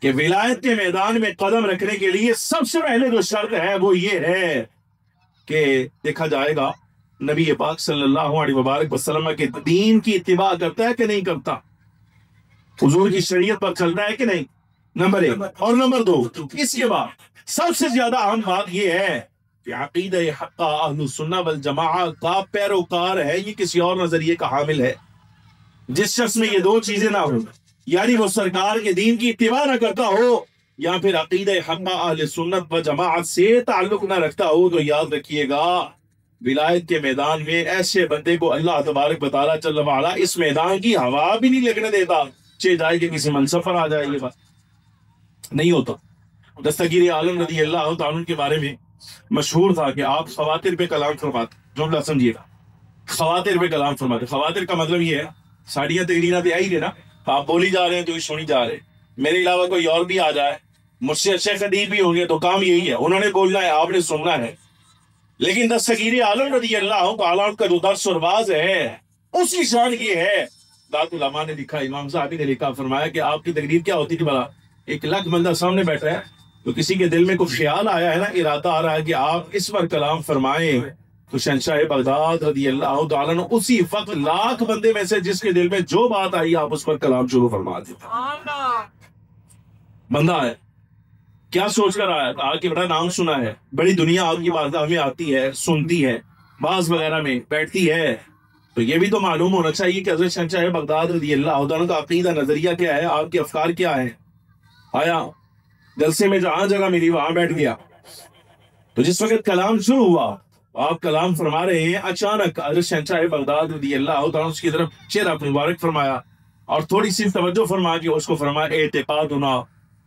S1: کہ ولایت کے میدان میں قدم رکھنے کے لیے سب سے پہلے جو شرط ہے وہ یہ ہے کہ دیکھا جائے گا نبی پاک صلی اللہ علیہ وبارک وسلم کے دین کی اتباع کرتا ہے کہ نہیں کرتا حضور کی شریعت پر چلتا ہے کہ نہیں. نمبر 1 اور نمبر 2 اس کے بعد سب سے زیادہ اہم بات یہ ہے کہ عقیدہ حقہ اہل السنہ والجماعہ کا پیروکار ہے یہ کسی اور نظریے کا حامل ہے. جس شخص میں یہ 2 چیزیں نہ ہوں یعنی وہ سرکار کے دین کی اتباع نہ کرتا ہو یا پھر عقیدہ حقہ اہل سنت و جماعت سے تعلق نہ رکھتا ہو تو یاد رکھیے گا ولایت کے میدان میں ایسے بندے کو اللہ تبارک و تعالیٰ جل وعلا اس میدان کی ہوا بھی نہیں لگنے دیتا چاہے جائے کہ کسی منصب پر آ جائے. یہ بات نہیں ہوتا. دستگیر عالم رضی اللہ تعالیٰ کے بارے میں مشہور تھا کہ آپ خواتر پہ کلام فرماتے. جملہ سمجھیے گا خواتر پہ کلام فرماتے. خواتر کا مطلب یہ ہے ساڑیاں تقریرات آئی گے نا آپ بولی جا رہے ہیں تو سنی جا رہے ہیں میرے علاوہ کوئی اور بھی آ جائے مجھ سے اچھے خطیب بھی ہوں گے تو کام یہی ہے انہوں نے بولنا ہے آپ نے سننا ہے. لیکن دستگیر عالم رضی اللہ تعالیٰ کا جو درس و رواز ہے اس کی شان یہ ہے دات العلماء نے لکھا امام صاحبی نے لکھا فرمایا کہ آپ کی تقریر کیا ہوتی تھی بھلا 1 لاکھ بندہ سامنے بیٹھا ہے تو کسی کے دل میں کوئی خیال آیا ہے نا ارادہ آ رہا ہے کہ آپ اس پر کلام فرمائیں تو شہنشاہ بغداد رضی اللہ تعالیٰ نے اسی وقت 1 لاکھ بندے میں سے جس کے دل میں جو بات آئی آپ اس پر کلام شروع فرما دیتے. بندہ ہے کیا سوچ کر آیا آ کے بڑا نام سنا ہے بڑی دنیا آپ کی بات ہمیں آتی ہے سنتی ہے بعض وغیرہ میں بیٹھتی ہے تو یہ بھی تو معلوم ہونا چاہیے کہ حضرت شہنشاہ بغداد رضی اللہ تعالیٰ کا عقیدہ نظریہ کیا ہے آپ کے افکار کیا ہے. آیا جلسے میں جہاں جگہ ملی وہاں بیٹھ گیا تو جس وقت کلام شروع ہوا آپ کلام فرما رہے ہیں اچانک حضرت شہنشاہ بغداد رضی اللہ تعالیٰ اس کی طرف چہرہ مبارک فرمایا اور تھوڑی سی توجہ فرما کے اس کو فرمایا اعتقادنا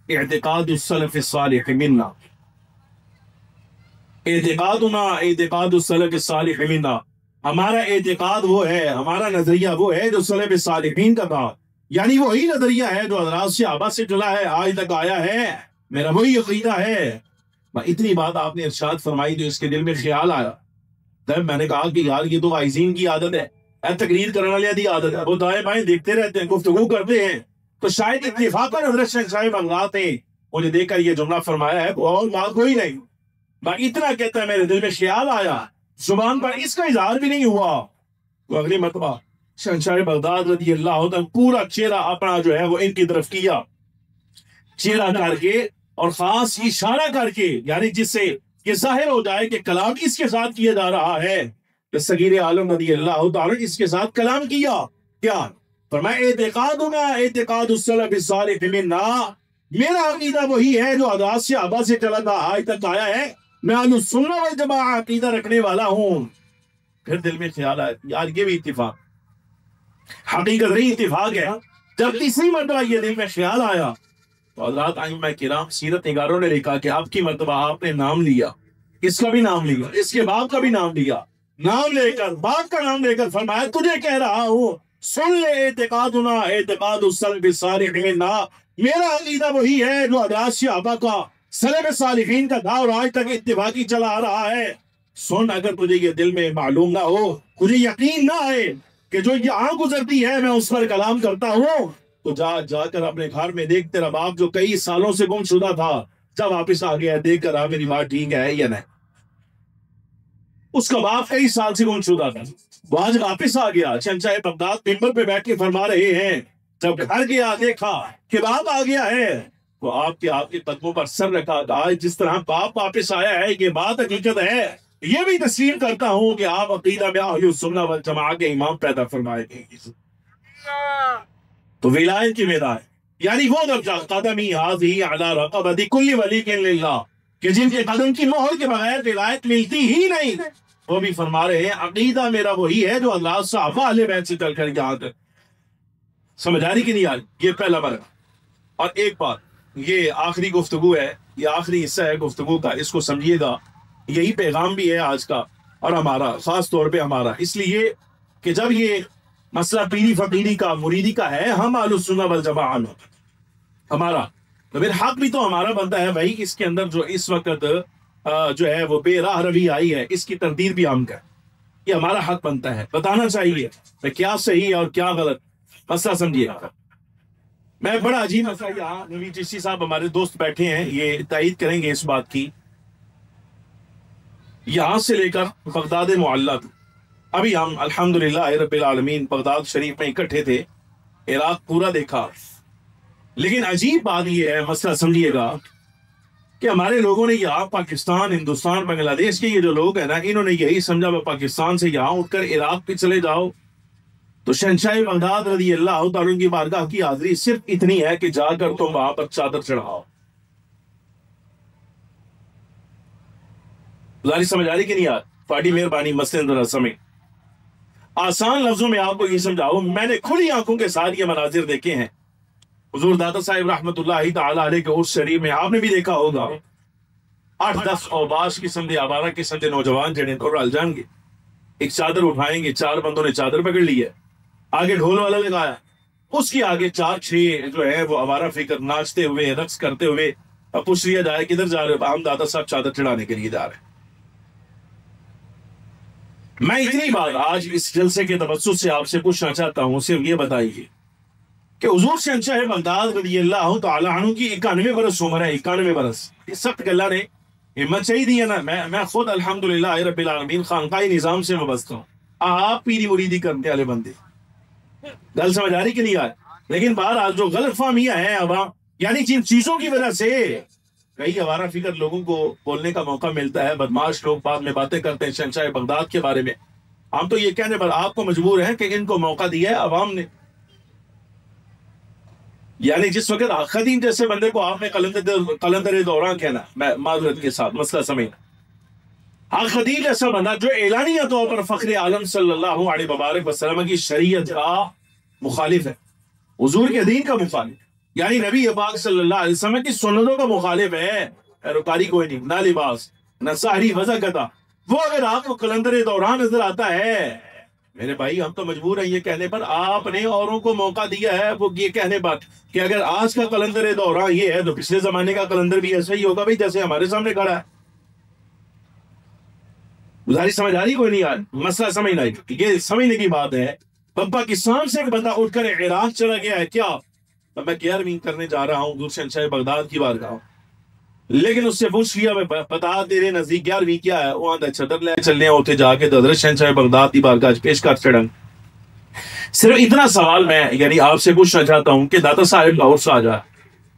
S1: اعتقاد السلف الصالح منا اعتقادنا اعتقاد السلف الصالح منا ہمارا اعتقاد وہ ہے ہمارا نظریہ وہ ہے جو سلف صالحین کا تھا یعنی وہی نظریہ ہے جو حضرات صحابہ سے چلا ہے آج تک آیا ہے میرا وہی عقیدہ ہے. اتنی بات آپ نے ارشاد فرمائی تو اس کے دل میں خیال آیا تب میں نے کہا کہ یار یہ تو عائزین کی عادت ہے تقریر کرنے والے کی عادت ہے وہ دائیں بائیں دیکھتے رہتے ہیں گفتگو کرتے ہیں تو شاید اتفاقاً حضرت شہنشاہ بغداد نے انہیں دیکھ کر یہ جملہ فرمایا ہے اور بات کوئی نہیں باقی اتنا کہتا ہے میرے دل میں خیال آیا زبان پر اس کا اظہار بھی نہیں ہوا. تو اگلی مرتبہ شہنشاہ بغداد رضی اللہ عنہ پورا چہرہ اپنا جو ہے وہ ان کی طرف کیا چہرہ کر کے اور خاص اشارہ کر کے یعنی جس سے یہ ظاہر ہو جائے کہ کلام اس کے ساتھ کیا جا رہا ہے. دستگیر عالم رضی اللہ تعالیٰ اس کے ساتھ کلام کیا کیا فرمایا اعتقادنا اعتقاد السلف الصالح منا میرا عقیدہ وہی ہے جو حضرات صحابہ سے چلا تھا آج تک آیا ہے میں اہل السنہ والجماعہ عقیدہ رکھنے والا ہوں. پھر دل میں خیال آیا یار یہ بھی اتفاق حقیقت نہیں اتفاق ہے. جب تیسری مرتبہ یہ دل میں خیال آیا تو حضرات ائمہ کرام سیرت نگاروں نے لکھا کہ آپ کی مرتبہ آپ نے نام لیا اس کا بھی نام لیا اس کے باپ کا بھی نام لیا نام لے کر باپ کا نام لے کر فرمایا تجھے کہہ رہا ہوں سن لے اعتقادنا اعتقاد السلف الصالح منا میرا عقیدہ وہی ہے جو حضرات صحابہ کا سلف صالحین کا تھا اور آج تک اتفاقی چلا آ رہا ہے. سن اگر تجھے یہ دل میں معلوم نہ ہو تجھے یقین نہ آئے کہ جو یہاں گزرتی ہے میں اس پر کلام کرتا ہوں تو جا کر اپنے گھر میں دیکھ تیرا باپ جو کئی سالوں سے گم شدہ تھا جب واپس آ گیا دیکھ کر آپ میری بات ٹھیک ہے یا نہیں. اس کا باپ کئی سال سے گم شدہ تھا، وہ آج واپس آ گیا. شہنشاہ بغداد ممبر پہ بیٹھ کے فرما رہے ہیں جب گھر گیا دیکھا کہ باپ آ گیا ہے، وہ آپ کے قدموں پر سر رکھا. آج جس طرح باپ واپس آیا ہے یہ بات حقیقت ہے. یہ بھی تسلیم کرتا ہوں کہ آپ عقیدہ میں اہل السنہ والجماعہ کے امام پیدا فرمائے گئے. تو ولایت کی میدان یعنی وہ درجہ قدمی حاضی علی رقبت کل ولی للہ کہ جن کے قدم کی مہر کے بغیر ولایت ملتی ہی نہیں. وہ بھی فرما رہے ہیں عقیدہ میرا وہی ہے جو اللہ صحابہ اہل بیت سے چل کر یہاں تک. سمجھ آ رہی کہ نہیں آ رہی؟ یہ پہلا مرحلہ. اور ایک بات، یہ آخری گفتگو ہے، یہ آخری حصہ ہے گفتگو کا، اس کو سمجھیے گا. یہی پیغام بھی ہے آج کا اور ہمارا، خاص طور پہ ہمارا، اس لیے کہ جب یہ مسئلہ پیری فقیری کا مریدی کا ہے، ہم اہل السنہ والجماعہ ہمارا تو پھر حق بھی تو ہمارا بنتا ہے بھائی. اس کے اندر جو اس وقت جو ہے وہ بے راہ روی آئی ہے، اس کی تردید بھی ہم کا، یہ ہمارا حق بنتا ہے، بتانا چاہیے کہ کیا صحیح ہے اور کیا غلط. مسئلہ سمجھیے گا. میں بڑا عجیب مسئلہ، یہاں نوی چشتی صاحب ہمارے دوست بیٹھے ہیں، یہ تائید کریں گے اس بات کی. یہاں سے لے کر بغداد معلی تک ابھی ہم الحمدللہ رب العالمین بغداد شریف میں اکٹھے تھے، عراق پورا دیکھا. لیکن عجیب بات یہ ہے، مسئلہ سمجھیے گا، کہ ہمارے لوگوں نے یہاں پاکستان، ہندوستان، بنگلہ دیش کے یہ جو لوگ ہیں نا، انہوں نے یہی سمجھا وہ پاکستان سے یہاں اٹھ کر عراق پہ چلے جاؤ تو شہنشاہ بغداد رضی اللہ تعالیٰ کی بارگاہ کی حاضری صرف اتنی ہے کہ جا کر تم وہاں پر چادر چڑھاؤ. گزارش سمجھ آ رہی کہ نہیں یار؟ پارٹی مہربانی مسئلے ذرا سمجھ. آسان لفظوں میں آپ کو یہ سمجھاؤ، میں نے کھلی آنکھوں کے ساتھ یہ مناظر دیکھے ہیں. حضور داتا صاحب رحمت اللہ تعالیٰ علیہ کے عرس شریف میں آپ نے بھی دیکھا ہوگا 8-10 اوباش قسم دے آوارہ قسم دے نوجوان جڑے تو رل جان گے، ایک چادر اٹھائیں گے، 4 بندوں نے چادر پکڑ لی ہے، آگے ڈھول والا لگایا، اس کے آگے 4-6 جو ہے وہ آوارہ فکر ناچتے ہوئے رقص کرتے ہوئے. اب پوچھ لیا جائے کدھر جا رہے ہو؟ ہم داتا صاحب چادر چڑھانے کے لیے جا رہے ہیں. میں اتنی بات آج اس جلسے کے توسط سے آپ سے پوچھنا چاہتا ہوں، صرف یہ بتائیے کہ حضور شہنشاہ بغداد رضی اللہ تعالیٰ عنہ کی 91 برس عمر ہے. 91 برس، یہ سخت کہ اللہ نے ہمت چاہیے ہے نا. میں خود الحمدللہ رب العالمین خانقاہی نظام سے وابستہ ہوں. آپ پیری مریدی کرنے والے بندے، گل سمجھ آ رہی کہ نہیں آ رہی؟ لیکن بہرحال جو غلط فہمیاں ہیں عوام، یعنی جن چیزوں کی وجہ سے کئی آوارہ فکر لوگوں کو بولنے کا موقع ملتا ہے، بدماش لوگ بعد میں باتیں کرتے ہیں شہنشاہ بغداد کے بارے میں. ہم تو یہ کہنے پر آپ کو مجبور ہیں کہ ان کو موقع دیا ہے عوام نے. یعنی جس وقت خدیم جیسے بندے کو آپ نے قلندر دوران کہنا، میں معذرت کے ساتھ مسئلہ سمجھنا، خدیم جیسا بندہ جو اعلانیہ طور پر فخر عالم صلی اللہ علیہ وبارک وسلم کی شریعت کا مخالف ہے، حضور کے دین کا مخالف، یعنی نبی پاک صلی اللہ علیہ وسلم کی سنتوں کا مخالف ہے. پیروکاری کوئی نہیں، نہ لباس نہ سحری وضع قطع. وہ اگر آپ کو قلندر دوران نظر آتا ہے میرے بھائی، ہم تو مجبور ہیں یہ کہنے پر، آپ نے اوروں کو موقع دیا ہے وہ یہ کہنے پر کہ اگر آج کا قلندر دوران یہ ہے تو پچھلے زمانے کا قلندر بھی ایسا ہی ہوگا بھائی جیسے ہمارے سامنے کھڑا ہے. گزارش سمجھ آ رہی کوئی نہیں یار؟ مسئلہ سمجھنا ہے، یہ سمجھنے کی بات ہے. پاکستان سے ایک بندہ اٹھ کر عراق چلا گیا ہے، کیا میں 11ویں کرنے جا رہا ہوں حضور شہنشاہ بغداد کی بارگاہ، لیکن اس سے پوچھ لیا میں پتا تیرے نزدیک 11ویں کیا ہے؟ وہ آدھا چھتر لے چلنے ہوتے جا کے حضرت شہنشاہ بغداد کی بارگاہ پیش کر چڑھن. صرف اتنا سوال میں یعنی آپ سے پوچھنا چاہتا ہوں کہ داتا صاحب لاہور سے آ جائے،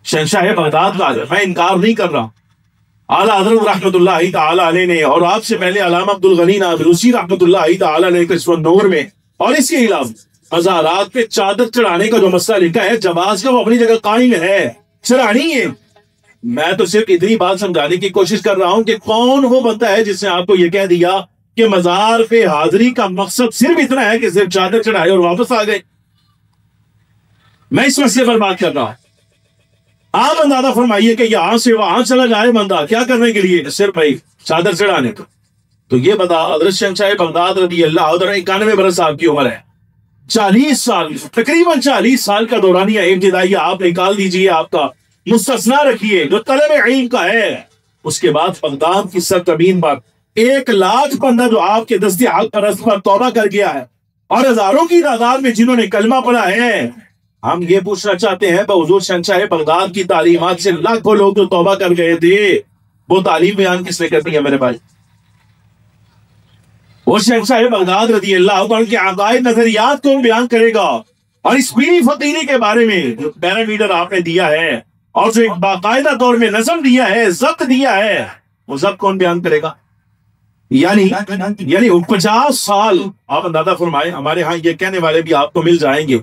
S1: شہنشاہ بغداد کا آ جائے، میں انکار نہیں کر رہا. اعلیٰ حضرت رحمت اللہ تعالی علیہ نے اور آپ سے پہلے علامہ عبدالغنی نابلوسی رحمت اللہ تعالی علیہ کشف النور میں اور اس کے علاوہ ازارات پہ چادر چڑھانے کا جو مسئلہ لکھا ہے جواز کا، وہ اپنی جگہ قائم ہے، چڑھانی ہے. میں تو صرف اتنی بات سمجھانے کی کوشش کر رہا ہوں کہ کون وہ بنتا ہے جس نے آپ کو یہ کہہ دیا کہ مزار پہ حاضری کا مقصد صرف اتنا ہے کہ صرف چادر چڑھائے اور واپس آ گئے. میں اس مسئلے پر بات کر رہا ہوں. آپ اندازہ فرمائیے کہ یہاں سے وہاں چلا جائے بندہ کیا کرنے کے لیے؟ صرف بھائی چادر چڑھانے کو. تو یہ بتا حضرت شہنشاہ بغداد رضی اللہ عنہ 91 برس آپ کی عمر ہے، 40 سال تقریباً 40 سال کا دورانیہ ابتدائیہ آپ نکال دیجئے، آپ کا مستثنا رکھیے جو طلب علم کا ہے. اس کے بعد بغداد کی سرزمین پر 1 لاکھ بندہ جو آپ کے دست حق پرست پر توبہ کر گیا ہے، اور ہزاروں کی تعداد میں جنہوں نے کلمہ پڑھا ہے. ہم یہ پوچھنا چاہتے ہیں حضور شہنشاہ بغداد کی تعلیمات سے لاکھوں لوگ جو توبہ کر گئے تھے، وہ تعلیم بیان کس نے کرنی ہے میرے بھائی؟ وہ شہنشاہ بغداد رضی اللہ عنہ کے عقائد نظریات کون بیان کرے گا؟ اور اس پیری فقیری کے بارے میں جو پیرامیٹر آپ نے دیا ہے اور جو ایک باقاعدہ طور میں نظم دیا ہے، ضبط دیا ہے، وہ ضبط کون بیان کرے گا؟ یعنی 50 سال آپ اندازہ فرمائیں، ہمارے ہاں یہ کہنے والے بھی آپ کو مل جائیں گے،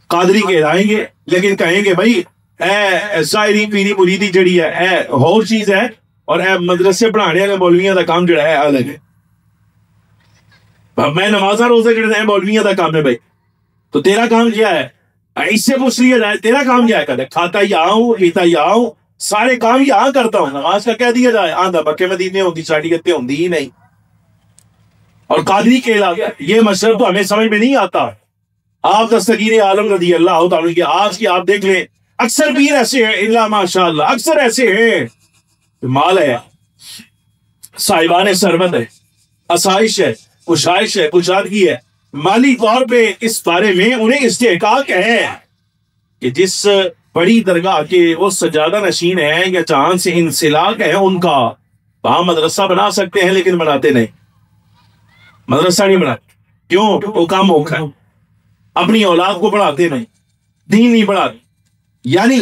S1: قادری کہلائیں گے، لیکن کہیں گے بھائی اے ظاہری پیری مریدی جڑی ہے اے اور چیز ہے، اور اے مدرسے پڑھانے والے مولویاں دا کام جڑا ہے الگ ہے۔ میں نمازاں روزے جڑے ہیں مولویاں دا کام ہے بھائی، تو تیرا کام کیا ہے؟ اس سے پوچھ لیا جائے تیرا کام کیا ہے؟ کہتے کھاتا یہاں ہوں، پیتا یہاں ہوں، سارے کام یہاں کرتا ہوں، نماز کا کہہ دیا جائے آندھا بکے مدینے ہوتی چاڑی گتے ہوندی ہی نہیں، اور قادری کہلا یہ مشرب تو ہمیں سمجھ میں نہیں آتا۔ آپ دستگیر عالم رضی اللہ تعالیٰ کے آج کی آپ دیکھ لیں، اکثر پیر ایسے ہیں اللہ ماشاء اللہ، اکثر ایسے ہیں، مال ہے، صاحبان سربت ہے، آسائش ہے، کشائش ہے، کشادگی ہے، مالی طور پہ اس بارے میں انہیں استحقاق ہے کہ جس بڑی درگاہ کے وہ سجادہ نشین ہیں یا چاند سے انسلاک ہے ان کا، وہاں مدرسہ بنا سکتے ہیں لیکن بناتے نہیں، مدرسہ نہیں بناتے۔ کیوں؟ وہ کام موقع ہے، اپنی اولاد کو پڑھاتے نہیں، دین نہیں پڑھاتے، یعنی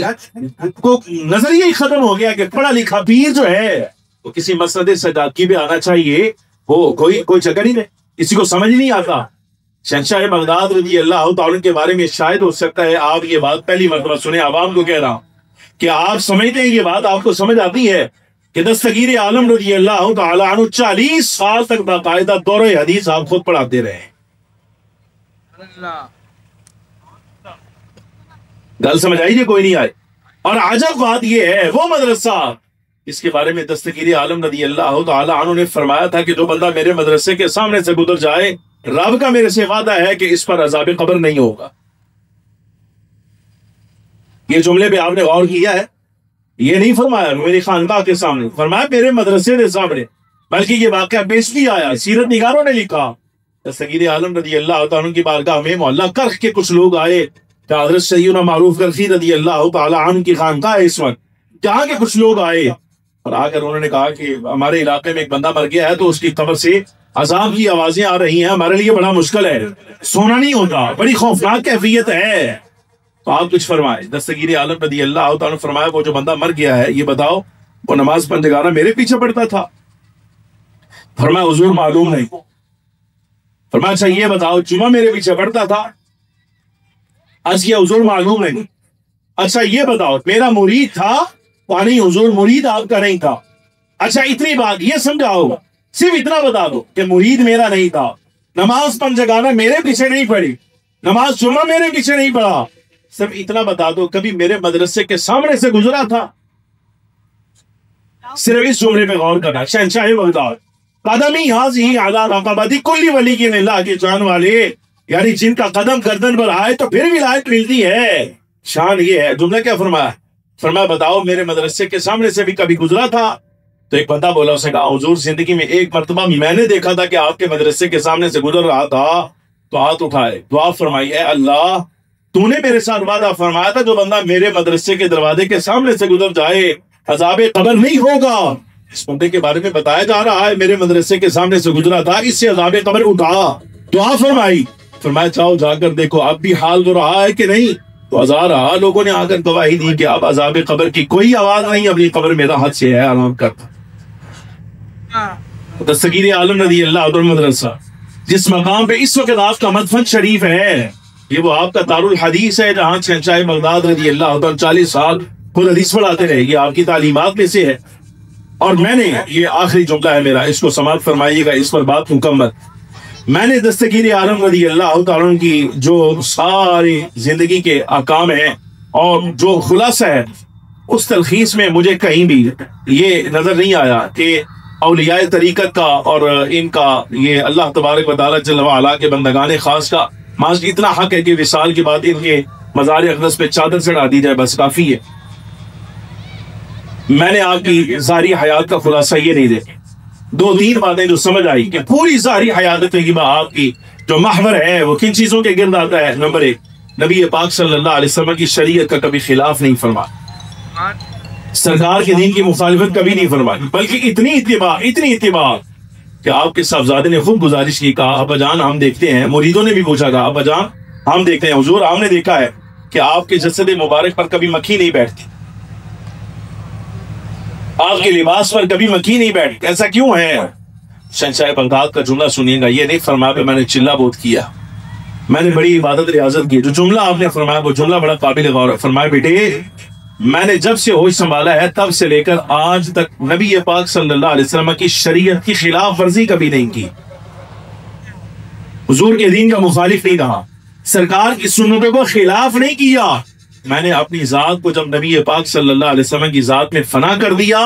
S1: کو نظریہ ہی ختم ہو گیا کہ پڑھا لکھا پیر جو ہے وہ کسی مسند سجادگی پہ آنا چاہیے، وہ کوئی چکر ہی نہیں، کسی کو سمجھ نہیں آتا۔ شہنشاہ بغداد رضی اللہ تعالیٰ کے بارے میں شاید ہو سکتا ہے آپ یہ بات پہلی مرتبہ سنیں، عوام کو کہہ رہا ہوں کہ آپ سمجھتے ہیں یہ بات آپ کو سمجھ آتی ہے کہ دستگیر عالم رضی اللہ تعالیٰ عنہ 40 سال تک باقاعدہ دورہ حدیث آپ خود پڑھاتے رہے۔ گل سمجھ آئی؟ کوئی نہیں آئی؟ اور عجب بات یہ ہے وہ مدرسہ اس کے بارے میں دستگیر عالم رضی اللہ تعالیٰ عنہ نے فرمایا تھا کہ جو بندہ میرے مدرسے کے سامنے سے گزر جائے، رب کا میرے سے وعدہ ہے کہ اس پر عذاب قبر نہیں ہوگا۔ یہ جملے پہ آپ نے غور کیا ہے؟ یہ نہیں فرمایا میری خانقاہ کے سامنے، فرمایا میرے مدرسے کے سامنے، بلکہ یہ واقعہ پیش بھی آیا، سیرت نگاروں نے لکھا۔ دستگیر عالم رضی اللہ تعالیٰ کی بارگاہ میں محلہ کرخ کے کچھ لوگ آئے، کہ حضرت سیدنا معروف کرخی رضی اللہ تعالیٰ عنہ کی خانقاہ ہے اس وقت، جہاں کے کچھ لوگ آئے اور آ کر انہوں نے کہا کہ ہمارے علاقے میں ایک بندہ مر گیا ہے تو اس کی قبر سے عذاب کی آوازیں آ رہی ہیں، ہمارے لیے بڑا مشکل ہے، سونا نہیں ہوتا، بڑی خوفناک کیفیت ہے، تو آپ کچھ فرمائے۔ دستگیر عالم رضی اللہ تعالیٰ نے فرمایا وہ جو بندہ مر گیا ہے یہ بتاؤ وہ نماز پنجگانہ میرے پیچھے پڑتا تھا؟ فرمایا حضور معلوم نہیں۔ فرمایا اچھا یہ بتاؤ جمعہ میرے پیچھے پڑتا تھا؟ عرض کیا حضور معلوم نہیں۔ اچھا یہ بتاؤ میرا مرید تھا؟ نہیں حضور مرید آپ کا نہیں تھا۔ اچھا اتنی بات یہ سمجھاؤ، صرف اتنا بتا دو کہ مرید میرا نہیں تھا، نماز پنجگانہ میرے پیچھے نہیں پڑھی، نماز جمعہ میرے پیچھے نہیں پڑھا، صرف اتنا بتا دو کبھی میرے مدرسے کے سامنے سے گزرا تھا؟ صرف اس جملے پہ غور کرنا۔ شہنشاہ بغداد قدمی حاضی علی رقبتی کلی ولی کی اللہ کے جان والے، یعنی جن کا قدم گردن پر آئے تو پھر ولایت ملتی ہے۔ شان یہ ہے، جملہ کیا فرمایا؟ فرمایا بتاؤ میرے مدرسے کے سامنے سے بھی کبھی گزرا تھا؟ تو ایک بندہ بولا، اس نے کہا حضور زندگی میں ایک مرتبہ میں نے دیکھا تھا کہ آپ کے مدرسے کے سامنے سے گزر رہا تھا، تو ہاتھ اٹھائے دعا فرمائی، اے اللہ تو نے میرے ساتھ وعدہ فرمایا تھا جو بندہ میرے مدرسے کے دروازے کے سامنے سے گزر جائے عذاب قبر نہیں ہوگا۔ اس بندے کے بارے میں بتایا جا رہا ہے میرے مدرسے کے سامنے سے گزرا تھا، اس سے عذاب قبر اٹھا۔ دعا فرمائی، فرمایا چاہو جا کر دیکھو اب بھی حال ہو رہا ہے کہ نہیں؟ تو ہزار رہا، لوگوں نے آ کر گواہی دی کہ اب عذاب قبر کی کوئی آواز نہیں، اپنی قبر میرا حد سے ہے آرام کرتا۔ دستگیر عالم رضی اللہ عنہ مدرسہ جس مقام پہ اس وقت آپ کا مدفن شریف ہے، یہ وہ آپ کا دار الحدیث ہے جہاں شہنشاہ بغداد رضی اللہ عنہ 40 سال خود حدیث پڑھاتے رہے، یہ آپ کی تعلیمات میں سے ہے۔ اور میں نے یہ آخری جملہ ہے میرا، اس کو سماعت فرمائیے گا، اس پر بات مکمل۔ میں نے دستگیر عالم رضی اللہ تعالیٰ کی جو ساری زندگی کے احکام ہیں اور جو خلاصہ ہے، اس تلخیص میں مجھے کہیں بھی یہ نظر نہیں آیا کہ اولیاء طریقت کا اور ان کا یہ اللہ تبارک و تعالیٰ جل وعلا کے بندگان خاص کا ماضی اتنا حق ہے کہ وصال کے بعد ان کے مزار اقدس پہ چادر چڑھا دی جائے، بس کافی ہے۔ میں نے آپ کی ظاہری حیات کا خلاصہ یہ نہیں دیکھا، 2-3 باتیں جو سمجھ آئی کہ پوری ظاہری حیات طیبہ آپ کی جو محور ہے وہ کن چیزوں کے گرد آتا ہے۔ نمبر 1، نبی پاک صلی اللہ علیہ وسلم کی شریعت کا کبھی خلاف نہیں فرمایا، سرکار کے دین کی مخالفت کبھی نہیں فرمائی، بلکہ اتنی اتباع کہ آپ کے صاحبزادے نے خوب گزارش کی، کہا ابا جان ہم دیکھتے ہیں، مریدوں نے بھی پوچھا، کہا ابا جان ہم دیکھتے ہیں حضور ہم نے دیکھا ہے کہ آپ کے جسد مبارک پر کبھی مکھی نہیں بیٹھتی، آپ کے لباس پر کبھی مکھی نہیں بیٹھتی، ایسا کیوں ہے؟ شہنشاہ بغداد کا جملہ سنیے گا، یہ نہیں فرمایا کہ میں نے چلہ بہت کیا، میں نے بڑی عبادت ریاضت کی، جو جملہ آپ نے فرمایا وہ جملہ بڑا قابل غور ہے۔ فرمایا بیٹے میں نے جب سے ہوش سنبھالا ہے تب سے لے کر آج تک نبی پاک صلی اللہ علیہ وسلم کی شریعت کی خلاف ورزی کبھی نہیں کی، حضور کے دین کا مخالف نہیں رہا، سرکار کی سنتوں کو خلاف نہیں کیا۔ میں نے اپنی ذات کو جب نبی پاک صلی اللہ علیہ وسلم کی ذات میں فنا کر دیا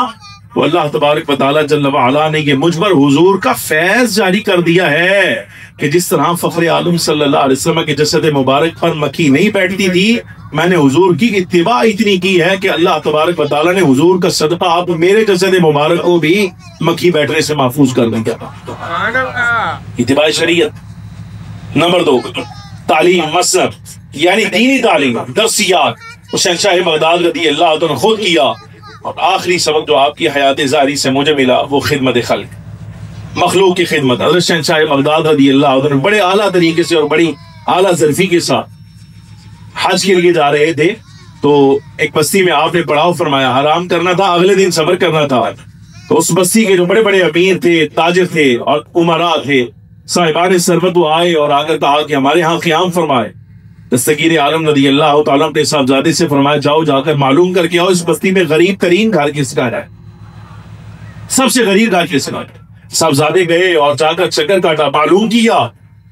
S1: تو اللہ تبارک و تعالیٰ جل وعلا نے یہ مجھ پر حضور کا فیض جاری کر دیا ہے کہ جس طرح فخر عالم صلی اللہ علیہ وسلم کے جسد مبارک پر مکھی نہیں بیٹھتی تھی، میں نے حضور کی اتباع اتنی کی ہے کہ اللہ تبارک و تعالیٰ نے حضور کا صدقہ آپ میرے جسد مبارک کو بھی مکھی بیٹھنے سے محفوظ کر دیا۔ اتباع شریعت۔ نمبر 2، تعلیم مسلک یعنی دینی تعلیم، درسیات، شہنشاہ بغداد رضی اللہ عنہ نے خود کیا، اور آخری سبق جو آپ کی حیات ظاہری سے مجھے ملا وہ خدمت خلق، مخلوق کی خدمت۔ حضرت شہنشاہ بغداد رضی اللہ عنہ بڑے اعلیٰ طریقے سے اور بڑی اعلیٰ ظرفی کے ساتھ حج کے لیے جا رہے تھے، تو ایک بستی میں آپ نے پڑاؤ فرمایا، آرام کرنا تھا، اگلے دن سفر کرنا تھا، تو اس بستی کے جو بڑے بڑے امیر تھے، تاجر تھے اور عمراء تھے، صاحبان ثروت وہ آئے اور آ کر کہا کہ ہمارے ہاں قیام فرمائے۔ دستگیر عالم رضی اللہ تعالیٰ اپنے صاحبزادے سے فرمایا جاؤ جا کر معلوم کر کے آؤ اس بستی میں غریب ترین گھر کس کا ہے، سب سے غریب گھر کس کا ہے۔ صاحبزادے گئے اور جا کر چکر کاٹا، معلوم کیا،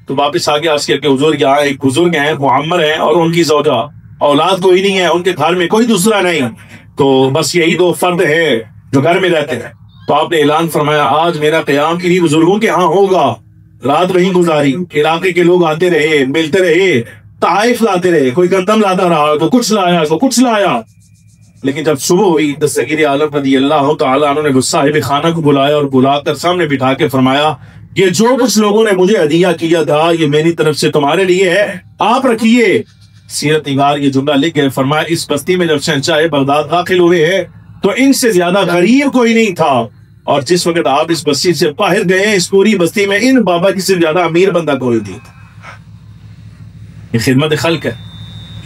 S1: تو واپس آ کے عرض کیا کہ حضور یہاں ایک بزرگ ہیں معمر ہیں اور ان کی زوجہ، اولاد کوئی نہیں ہے، ان کے گھر میں کوئی دوسرا نہیں، تو بس یہی 2 فرد ہے جو گھر میں رہتے ہیں۔ تو آپ نے اعلان فرمایا آج میرا قیام انہی بزرگوں کے ہاں ہوگا۔ رات وہیں گزاری، علاقے کے لوگ آتے رہے، ملتے رہے، تحائف لاتے رہے، کوئی گندم لاتا رہا، تو کچھ لایا تو کچھ لایا، لیکن جب صبح ہوئی دستگیر عالم رضی اللہ تعالیٰ عنہ نے صاحب خانہ کو بلایا اور بلا کر سامنے بٹھا کے فرمایا یہ جو کچھ لوگوں نے مجھے ہدیہ کیا تھا یہ میری طرف سے تمہارے لیے ہے، آپ رکھیے۔ سیرت نگار یہ جملہ لکھ گئے، فرمایا اس بستی میں جب شہنشاہ بغداد داخل ہوئے ہیں تو ان سے زیادہ غریب کوئی نہیں تھا، اور جس وقت آپ اس بستی سے باہر گئے اس پوری بستی میں ان بابا کی سے زیادہ امیر بندہ کوئی نہیں تھا۔ یہ خدمت خلق ہے۔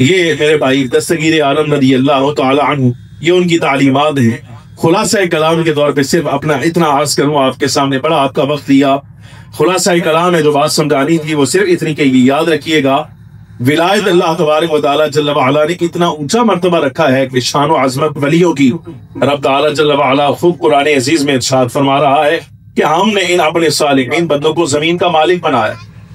S1: یہ میرے بھائی دستگیر عالم رضی اللہ تعالی عنہ یہ ان کی تعلیمات ہیں۔ خلاصہ کلام کے طور پہ صرف اپنا اتنا عرض کروں آپ کے سامنے، بڑا آپ کا وقت لیا، خلاصہ کلام ہے جو بات سمجھانی تھی وہ صرف اتنی کہ یہ یاد رکھیے گا ولایت اللہ تبارک و تعالیٰ جل وعلا نے اتنا اونچا مرتبہ رکھا ہے کہ شان و عظمت ولیوں کی رب تعالیٰ جل وعلا خود قرآن عزیز میں ارشاد فرما رہا ہے کہ ہم نے ان اپنے صالحین بندوں کو زمین کا مالک بنایا،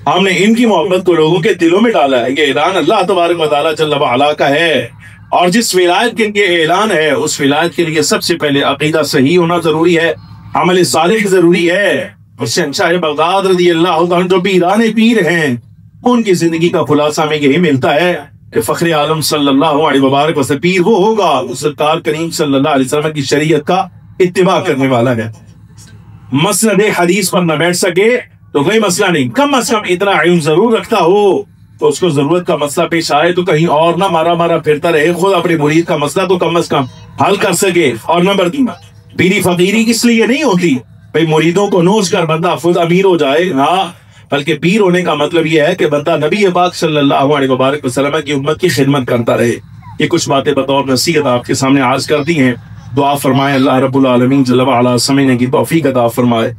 S1: ہم نے ان کی محبت کو لوگوں کے دلوں میں ڈالا ہے۔ یہ اعلان اللہ تبارک و تعالیٰ جل وعلا کا ہے، اور جس ولایت کے یہ اعلان ہے اس ولایت کے لیے سب سے پہلے عقیدہ صحیح ہونا ضروری ہے، عمل صالح ضروری ہے۔ اور شہنشاہ بغداد رضی اللہ عنہ جو پیران پیر ہیں ان کی زندگی کا خلاصہ میں یہی ملتا ہے کہ فخر عالم صلی اللہ علیہ وبارک وسلم پیر وہ ہوگا سرکار کریم صلی اللہ علیہ وسلم کی شریعت کا اتباع کرنے والا ہے۔ مسند حدیث پر نہ بیٹھ سکے تو کوئی مسئلہ نہیں، کم از کم اتنا علم ضرور رکھتا ہو تو اس کو ضرورت کا مسئلہ پیش آئے تو کہیں اور نہ مارا مارا پھرتا رہے، خود اپنے مرید کا مسئلہ تو کم از کم حل کر سکے۔ اور نمبر 3، پیری فقیری اس لیے نہیں ہوتی بھئی مریدوں کو نوچ کر بندہ خود امیر ہو جائے، ہاں، بلکہ پیر ہونے کا مطلب یہ ہے کہ بندہ نبی پاک صلی اللہ علیہ وبارک وسلم کی امت کی خدمت کرتا رہے۔ یہ کچھ باتیں بطور نصیحت آپ کے سامنے عرض کرتی ہیں، دعا فرمائے اللہ رب العالمین جل وعلا سمجھنے کی توفیق عطا فرمائے۔